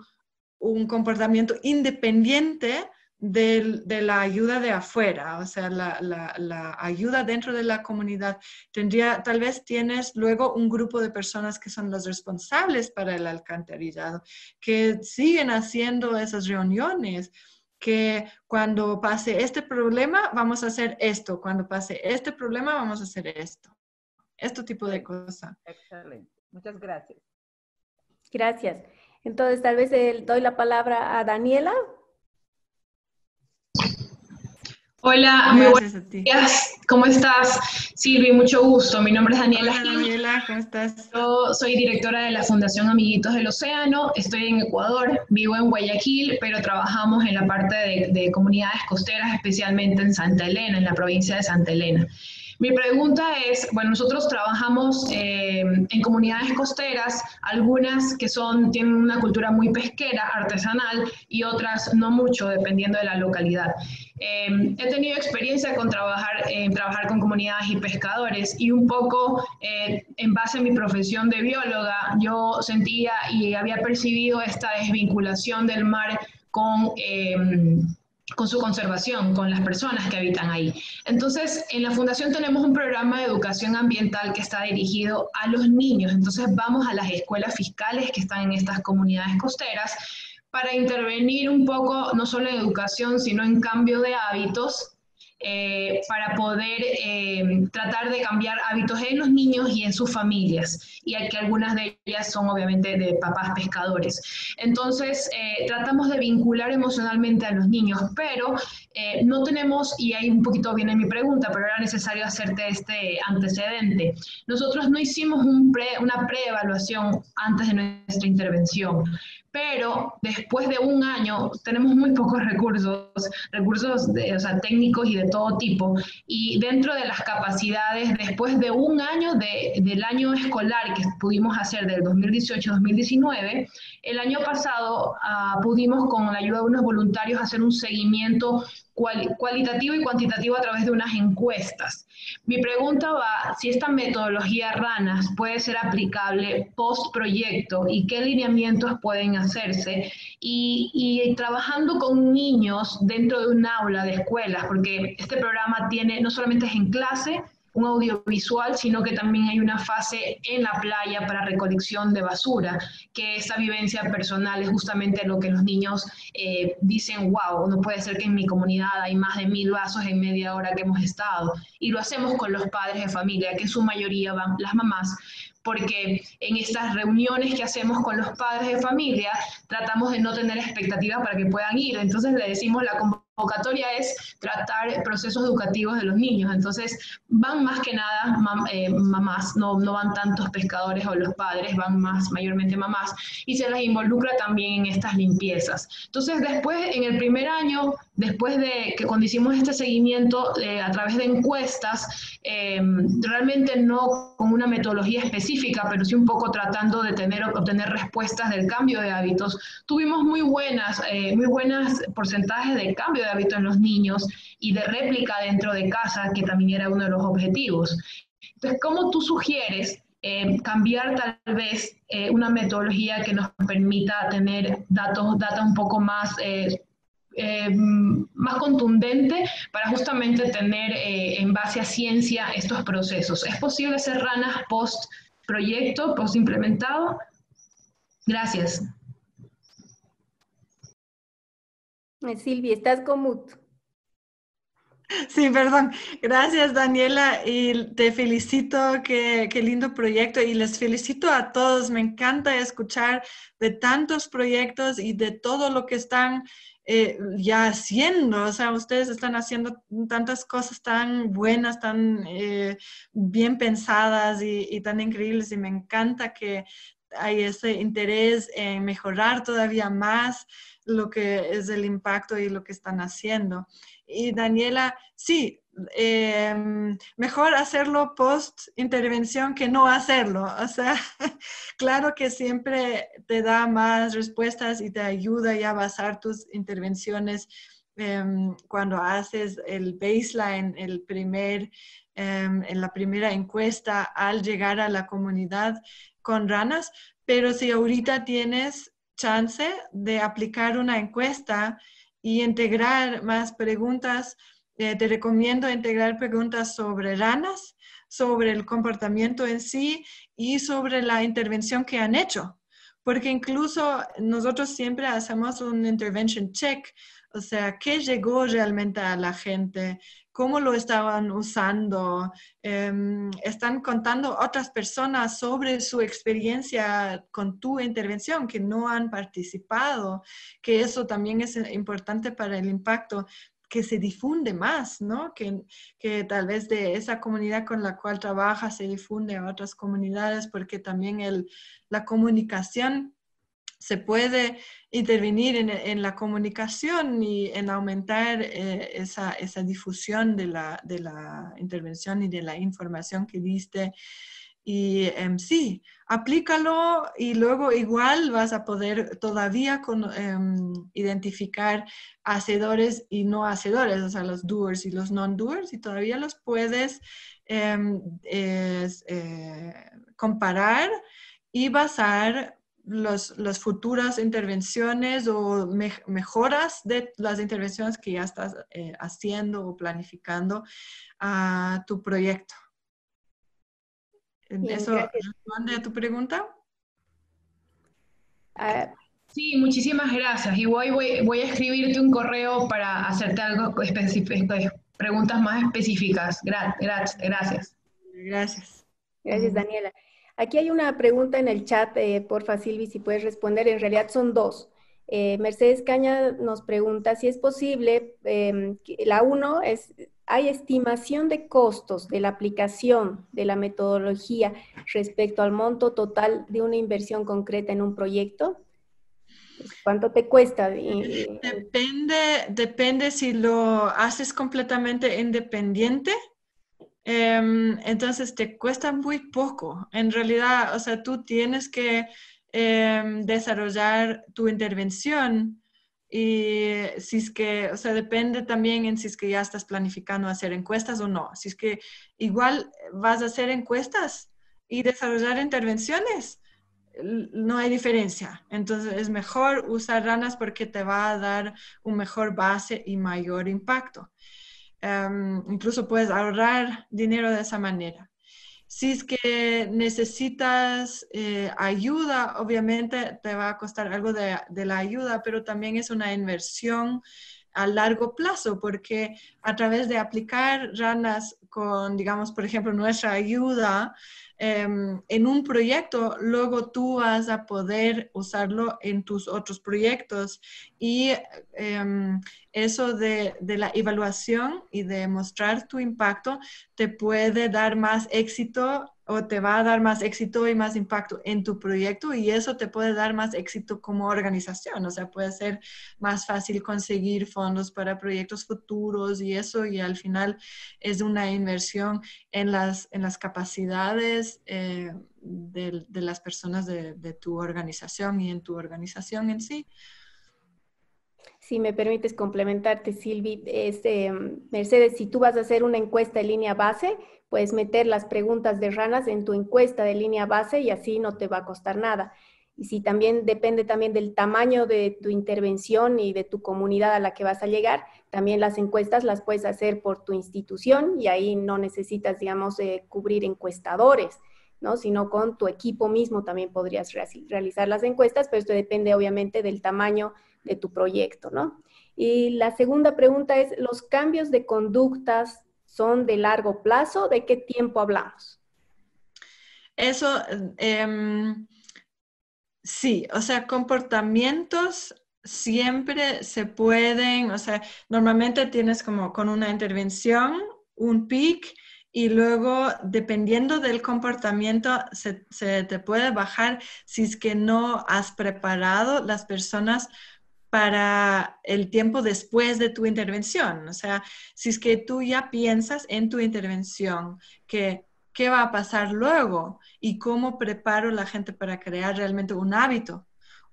comportamiento independiente de la ayuda de afuera, o sea, la ayuda dentro de la comunidad. Tal vez tienes luego un grupo de personas que son los responsables para el alcantarillado, que siguen haciendo esas reuniones, que cuando pase este problema vamos a hacer esto, cuando pase este problema vamos a hacer esto. Este tipo de cosas. Excelente. Muchas gracias. Gracias. Entonces, tal vez doy la palabra a Daniela. Hola, muy buenos días. ¿Cómo estás, Silvi? Mucho gusto. Mi nombre es Daniela. Hola, Daniela, ¿cómo estás? Yo soy directora de la Fundación Amiguitos del Océano. Estoy en Ecuador, vivo en Guayaquil, pero trabajamos en la parte de comunidades costeras, especialmente en Santa Elena, en la provincia de Santa Elena. Mi pregunta es, bueno, nosotros trabajamos en comunidades costeras, algunas que tienen una cultura muy pesquera, artesanal, y otras no mucho, dependiendo de la localidad. He tenido experiencia con trabajar con comunidades y pescadores, y un poco en base a mi profesión de bióloga, yo sentía y había percibido esta desvinculación del mar con con su conservación, con las personas que habitan ahí. Entonces, en la Fundación tenemos un programa de educación ambiental que está dirigido a los niños. Entonces, vamos a las escuelas fiscales que están en estas comunidades costeras para intervenir un poco, no solo en educación, sino en cambio de hábitos, para poder tratar de cambiar hábitos en los niños y en sus familias, y que algunas de ellas son obviamente de papás pescadores. Entonces, tratamos de vincular emocionalmente a los niños, pero no tenemos, y ahí un poquito viene mi pregunta, pero era necesario hacerte este antecedente. Nosotros no hicimos una preevaluación antes de nuestra intervención, pero después de un año tenemos muy pocos recursos técnicos y de todo tipo, y dentro de las capacidades, después de un año del año escolar que pudimos hacer del 2018-2019, el año pasado pudimos con la ayuda de unos voluntarios hacer un seguimiento cualitativo y cuantitativo a través de unas encuestas. Mi pregunta va, si esta metodología RANAS puede ser aplicable post proyecto y qué lineamientos pueden hacerse, y trabajando con niños dentro de un aula de escuelas, porque este programa tiene, no solamente es en clase, un audiovisual, sino que también hay una fase en la playa para recolección de basura, que esa vivencia personal es justamente lo que los niños dicen, wow, no puede ser que en mi comunidad hay más de 1000 vasos en media hora que hemos estado, y lo hacemos con los padres de familia, que en su mayoría van las mamás, porque en estas reuniones que hacemos con los padres de familia tratamos de no tener expectativas para que puedan ir. Entonces le decimos, la convocatoria es tratar procesos educativos de los niños. Entonces van más que nada mamás, no van tantos pescadores o los padres, van mayormente mamás, y se las involucra también en estas limpiezas. Entonces después, en el primer año, después de que cuando hicimos este seguimiento a través de encuestas, realmente no con una metodología específica, pero sí un poco tratando de obtener respuestas del cambio de hábitos, tuvimos muy buenas porcentajes de cambio de hábito en los niños y de réplica dentro de casa, que también era uno de los objetivos. Entonces, ¿cómo tú sugieres cambiar tal vez una metodología que nos permita tener data un poco más contundente para justamente tener en base a ciencia estos procesos? ¿Es posible hacer RANAS post proyecto, post implementado? Gracias. Silvia, estás con mute. Sí, perdón. Gracias, Daniela, y te felicito, qué lindo proyecto, y les felicito a todos. Me encanta escuchar de tantos proyectos y de todo lo que están ya haciendo. O sea, ustedes están haciendo tantas cosas tan buenas, tan bien pensadas y tan increíbles, y me encanta que hay ese interés en mejorar todavía más lo que es el impacto y lo que están haciendo. Y Daniela, sí, mejor hacerlo post-intervención que no hacerlo. O sea, claro que siempre te da más respuestas y te ayuda ya a basar tus intervenciones cuando haces el baseline, en la primera encuesta al llegar a la comunidad con RANAS, pero si ahorita tienes chance de aplicar una encuesta y integrar más preguntas, te recomiendo integrar preguntas sobre RANAS, sobre el comportamiento en sí y sobre la intervención que han hecho. Porque incluso nosotros siempre hacemos un intervention check, o sea, ¿qué llegó realmente a la gente? ¿Cómo lo estaban usando? ¿Están contando otras personas sobre su experiencia con tu intervención que no han participado? Que eso también es importante para el impacto, que se difunde más, ¿no? Que tal vez de esa comunidad con la cual trabaja se difunde a otras comunidades, porque también la comunicación se puede intervenir en la comunicación y en aumentar esa difusión de la intervención y de la información que diste. Y sí, aplícalo y luego igual vas a poder todavía identificar hacedores y no hacedores, o sea, los doers y los non-doers, y todavía los puedes comparar y basar las futuras intervenciones o mejoras de las intervenciones que ya estás haciendo o planificando a tu proyecto. Bien, ¿Eso gracias. responde a tu pregunta? Ah, Sí, muchísimas gracias. Y voy a escribirte un correo para hacerte algo específico, preguntas más específicas. Gracias. Gracias. Gracias, Daniela. Aquí hay una pregunta en el chat, porfa, Silvi, si puedes responder. En realidad son dos. Mercedes Caña nos pregunta si es posible, la uno es, ¿hay estimación de costos de la aplicación de la metodología respecto al monto total de una inversión concreta en un proyecto? ¿Cuánto te cuesta? Depende si lo haces completamente independiente. Entonces te cuesta muy poco. En realidad, o sea, tú tienes que desarrollar tu intervención y si es que, o sea, depende también en si es que ya estás planificando hacer encuestas o no. Si es que igual vas a hacer encuestas y desarrollar intervenciones, no hay diferencia. Entonces es mejor usar ranas porque te va a dar un mejor base y mayor impacto. Incluso puedes ahorrar dinero de esa manera. Si es que necesitas ayuda, obviamente te va a costar algo de la ayuda, pero también es una inversión a largo plazo, porque a través de aplicar ranas con, digamos, por ejemplo, nuestra ayuda en un proyecto, luego tú vas a poder usarlo en tus otros proyectos y eso de la evaluación y de mostrar tu impacto te puede dar más éxito o te va a dar más éxito y más impacto en tu proyecto y eso te puede dar más éxito como organización. O sea, puede ser más fácil conseguir fondos para proyectos futuros y eso y al final es una inversión en las capacidades de las personas de tu organización y en tu organización en sí. Si me permites complementarte, Silvi, Mercedes, si tú vas a hacer una encuesta en línea base, puedes meter las preguntas de ranas en tu encuesta de línea base y así no te va a costar nada. Y si también depende también del tamaño de tu intervención y de tu comunidad a la que vas a llegar, también las encuestas las puedes hacer por tu institución y ahí no necesitas, digamos, cubrir encuestadores, ¿no? Sino con tu equipo mismo también podrías realizar las encuestas, pero esto depende obviamente del tamaño de tu proyecto, ¿no? Y la segunda pregunta es, ¿los cambios de conductas son de largo plazo? ¿De qué tiempo hablamos? Eso, sí, o sea, comportamientos siempre se pueden, o sea, normalmente tienes como con una intervención, un peak, y luego, dependiendo del comportamiento, se te puede bajar si es que no has preparado las personas para el tiempo después de tu intervención. O sea, si es que tú ya piensas en tu intervención que qué va a pasar luego y cómo preparo a la gente para crear realmente un hábito.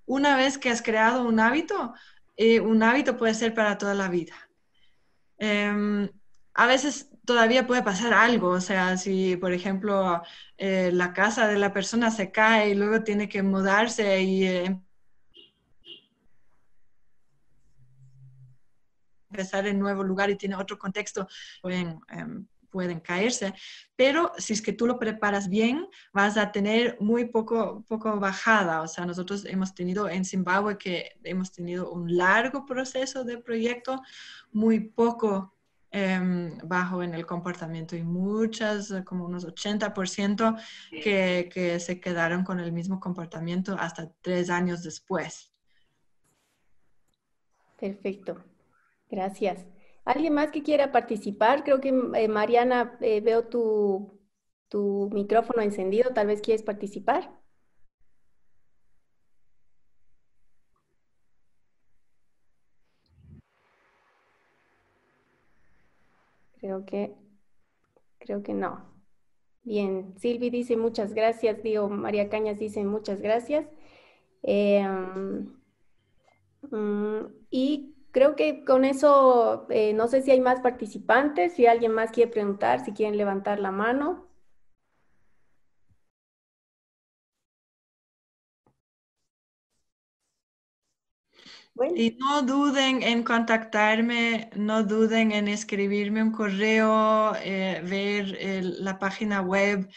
Una vez que has creado un hábito puede ser para toda la vida. A veces todavía puede pasar algo, o sea, si por ejemplo la casa de la persona se cae y luego tiene que mudarse y empezar en nuevo lugar y tiene otro contexto, pueden caerse, pero si es que tú lo preparas bien, vas a tener muy poco bajada. O sea, nosotros hemos tenido en Zimbabue que hemos tenido un largo proceso de proyecto, muy poco bajo en el comportamiento y muchas, como unos 80% que se quedaron con el mismo comportamiento hasta 3 años después. Perfecto. Gracias. ¿Alguien más que quiera participar? Creo que Mariana, veo tu micrófono encendido. Tal vez quieres participar. Creo que no. Bien, Silvi dice muchas gracias. Digo, María Cañas dice muchas gracias. Y creo que con eso, no sé si hay más participantes, si alguien más quiere preguntar, si quieren levantar la mano. Bueno. Y no duden en contactarme, no duden en escribirme un correo, ver la página web.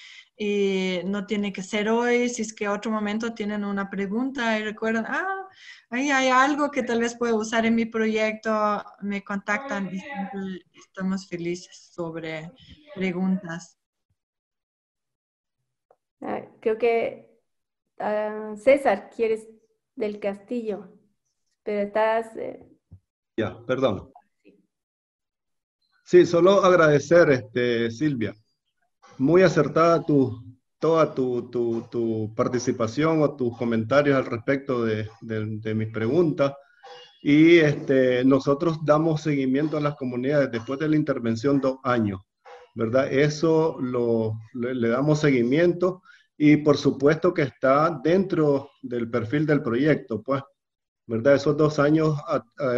Y no tiene que ser hoy, si es que otro momento tienen una pregunta y recuerdan, ahí hay algo que tal vez puedo usar en mi proyecto, me contactan y siempre estamos felices sobre preguntas. Creo que César, ¿quieres del Castillo? Pero estás... Ya, perdón. Sí, solo agradecer, Silvia. Muy acertada toda tu participación o tus comentarios al respecto de mis preguntas. Y nosotros damos seguimiento a las comunidades después de la intervención 2 años, ¿verdad? Eso le damos seguimiento y por supuesto que está dentro del perfil del proyecto, pues, ¿verdad? Esos 2 años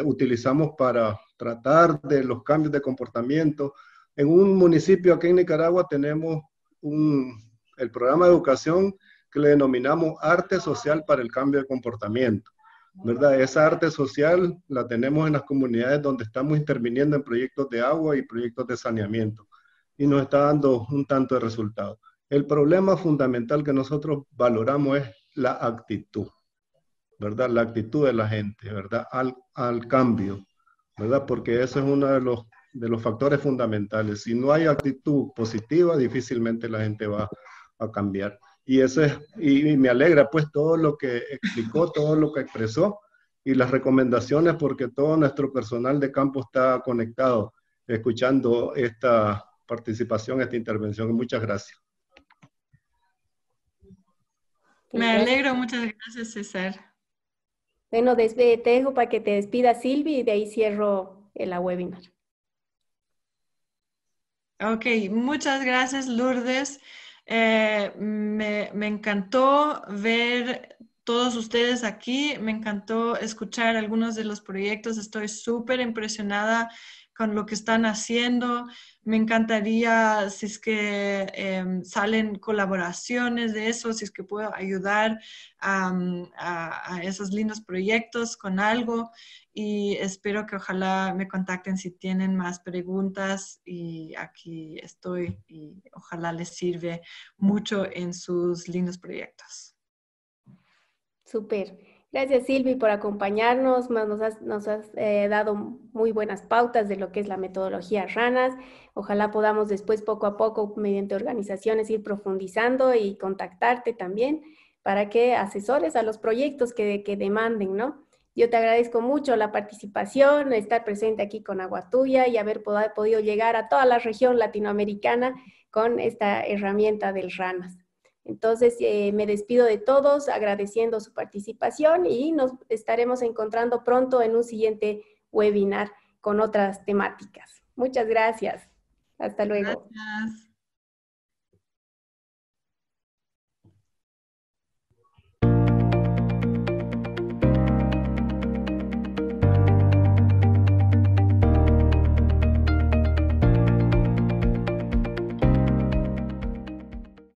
utilizamos para tratar de los cambios de comportamiento. En un municipio aquí en Nicaragua tenemos el programa de educación que le denominamos Arte Social para el Cambio de Comportamiento, ¿verdad? Esa arte social la tenemos en las comunidades donde estamos interviniendo en proyectos de agua y proyectos de saneamiento y nos está dando un tanto de resultados. El problema fundamental que nosotros valoramos es la actitud, ¿verdad? La actitud de la gente, ¿verdad? Al cambio, ¿verdad? Porque eso es uno de los factores fundamentales. Si no hay actitud positiva, difícilmente la gente va a cambiar. Y me alegra pues todo lo que explicó, todo lo que expresó y las recomendaciones porque todo nuestro personal de campo está conectado escuchando esta participación, esta intervención. Muchas gracias. Me alegro, muchas gracias, César. Bueno, te dejo para que te despida Silvi y de ahí cierro la webinar. Ok, muchas gracias, Lourdes. Me encantó ver todos ustedes aquí, me encantó escuchar algunos de los proyectos, estoy súper impresionada con lo que están haciendo. Me encantaría si es que salen colaboraciones de eso, si es que puedo ayudar a esos lindos proyectos con algo. Y espero que ojalá me contacten si tienen más preguntas y aquí estoy y ojalá les sirve mucho en sus lindos proyectos. Súper. Gracias Silvi por acompañarnos, nos has dado muy buenas pautas de lo que es la metodología RANAS. Ojalá podamos después poco a poco mediante organizaciones ir profundizando y contactarte también para que asesores a los proyectos que demanden, ¿no? Yo te agradezco mucho la participación, estar presente aquí con Agua Tuya y haber podido llegar a toda la región latinoamericana con esta herramienta del RANAS. Entonces, me despido de todos agradeciendo su participación y nos estaremos encontrando pronto en un siguiente webinar con otras temáticas. Muchas gracias. Hasta luego. Gracias.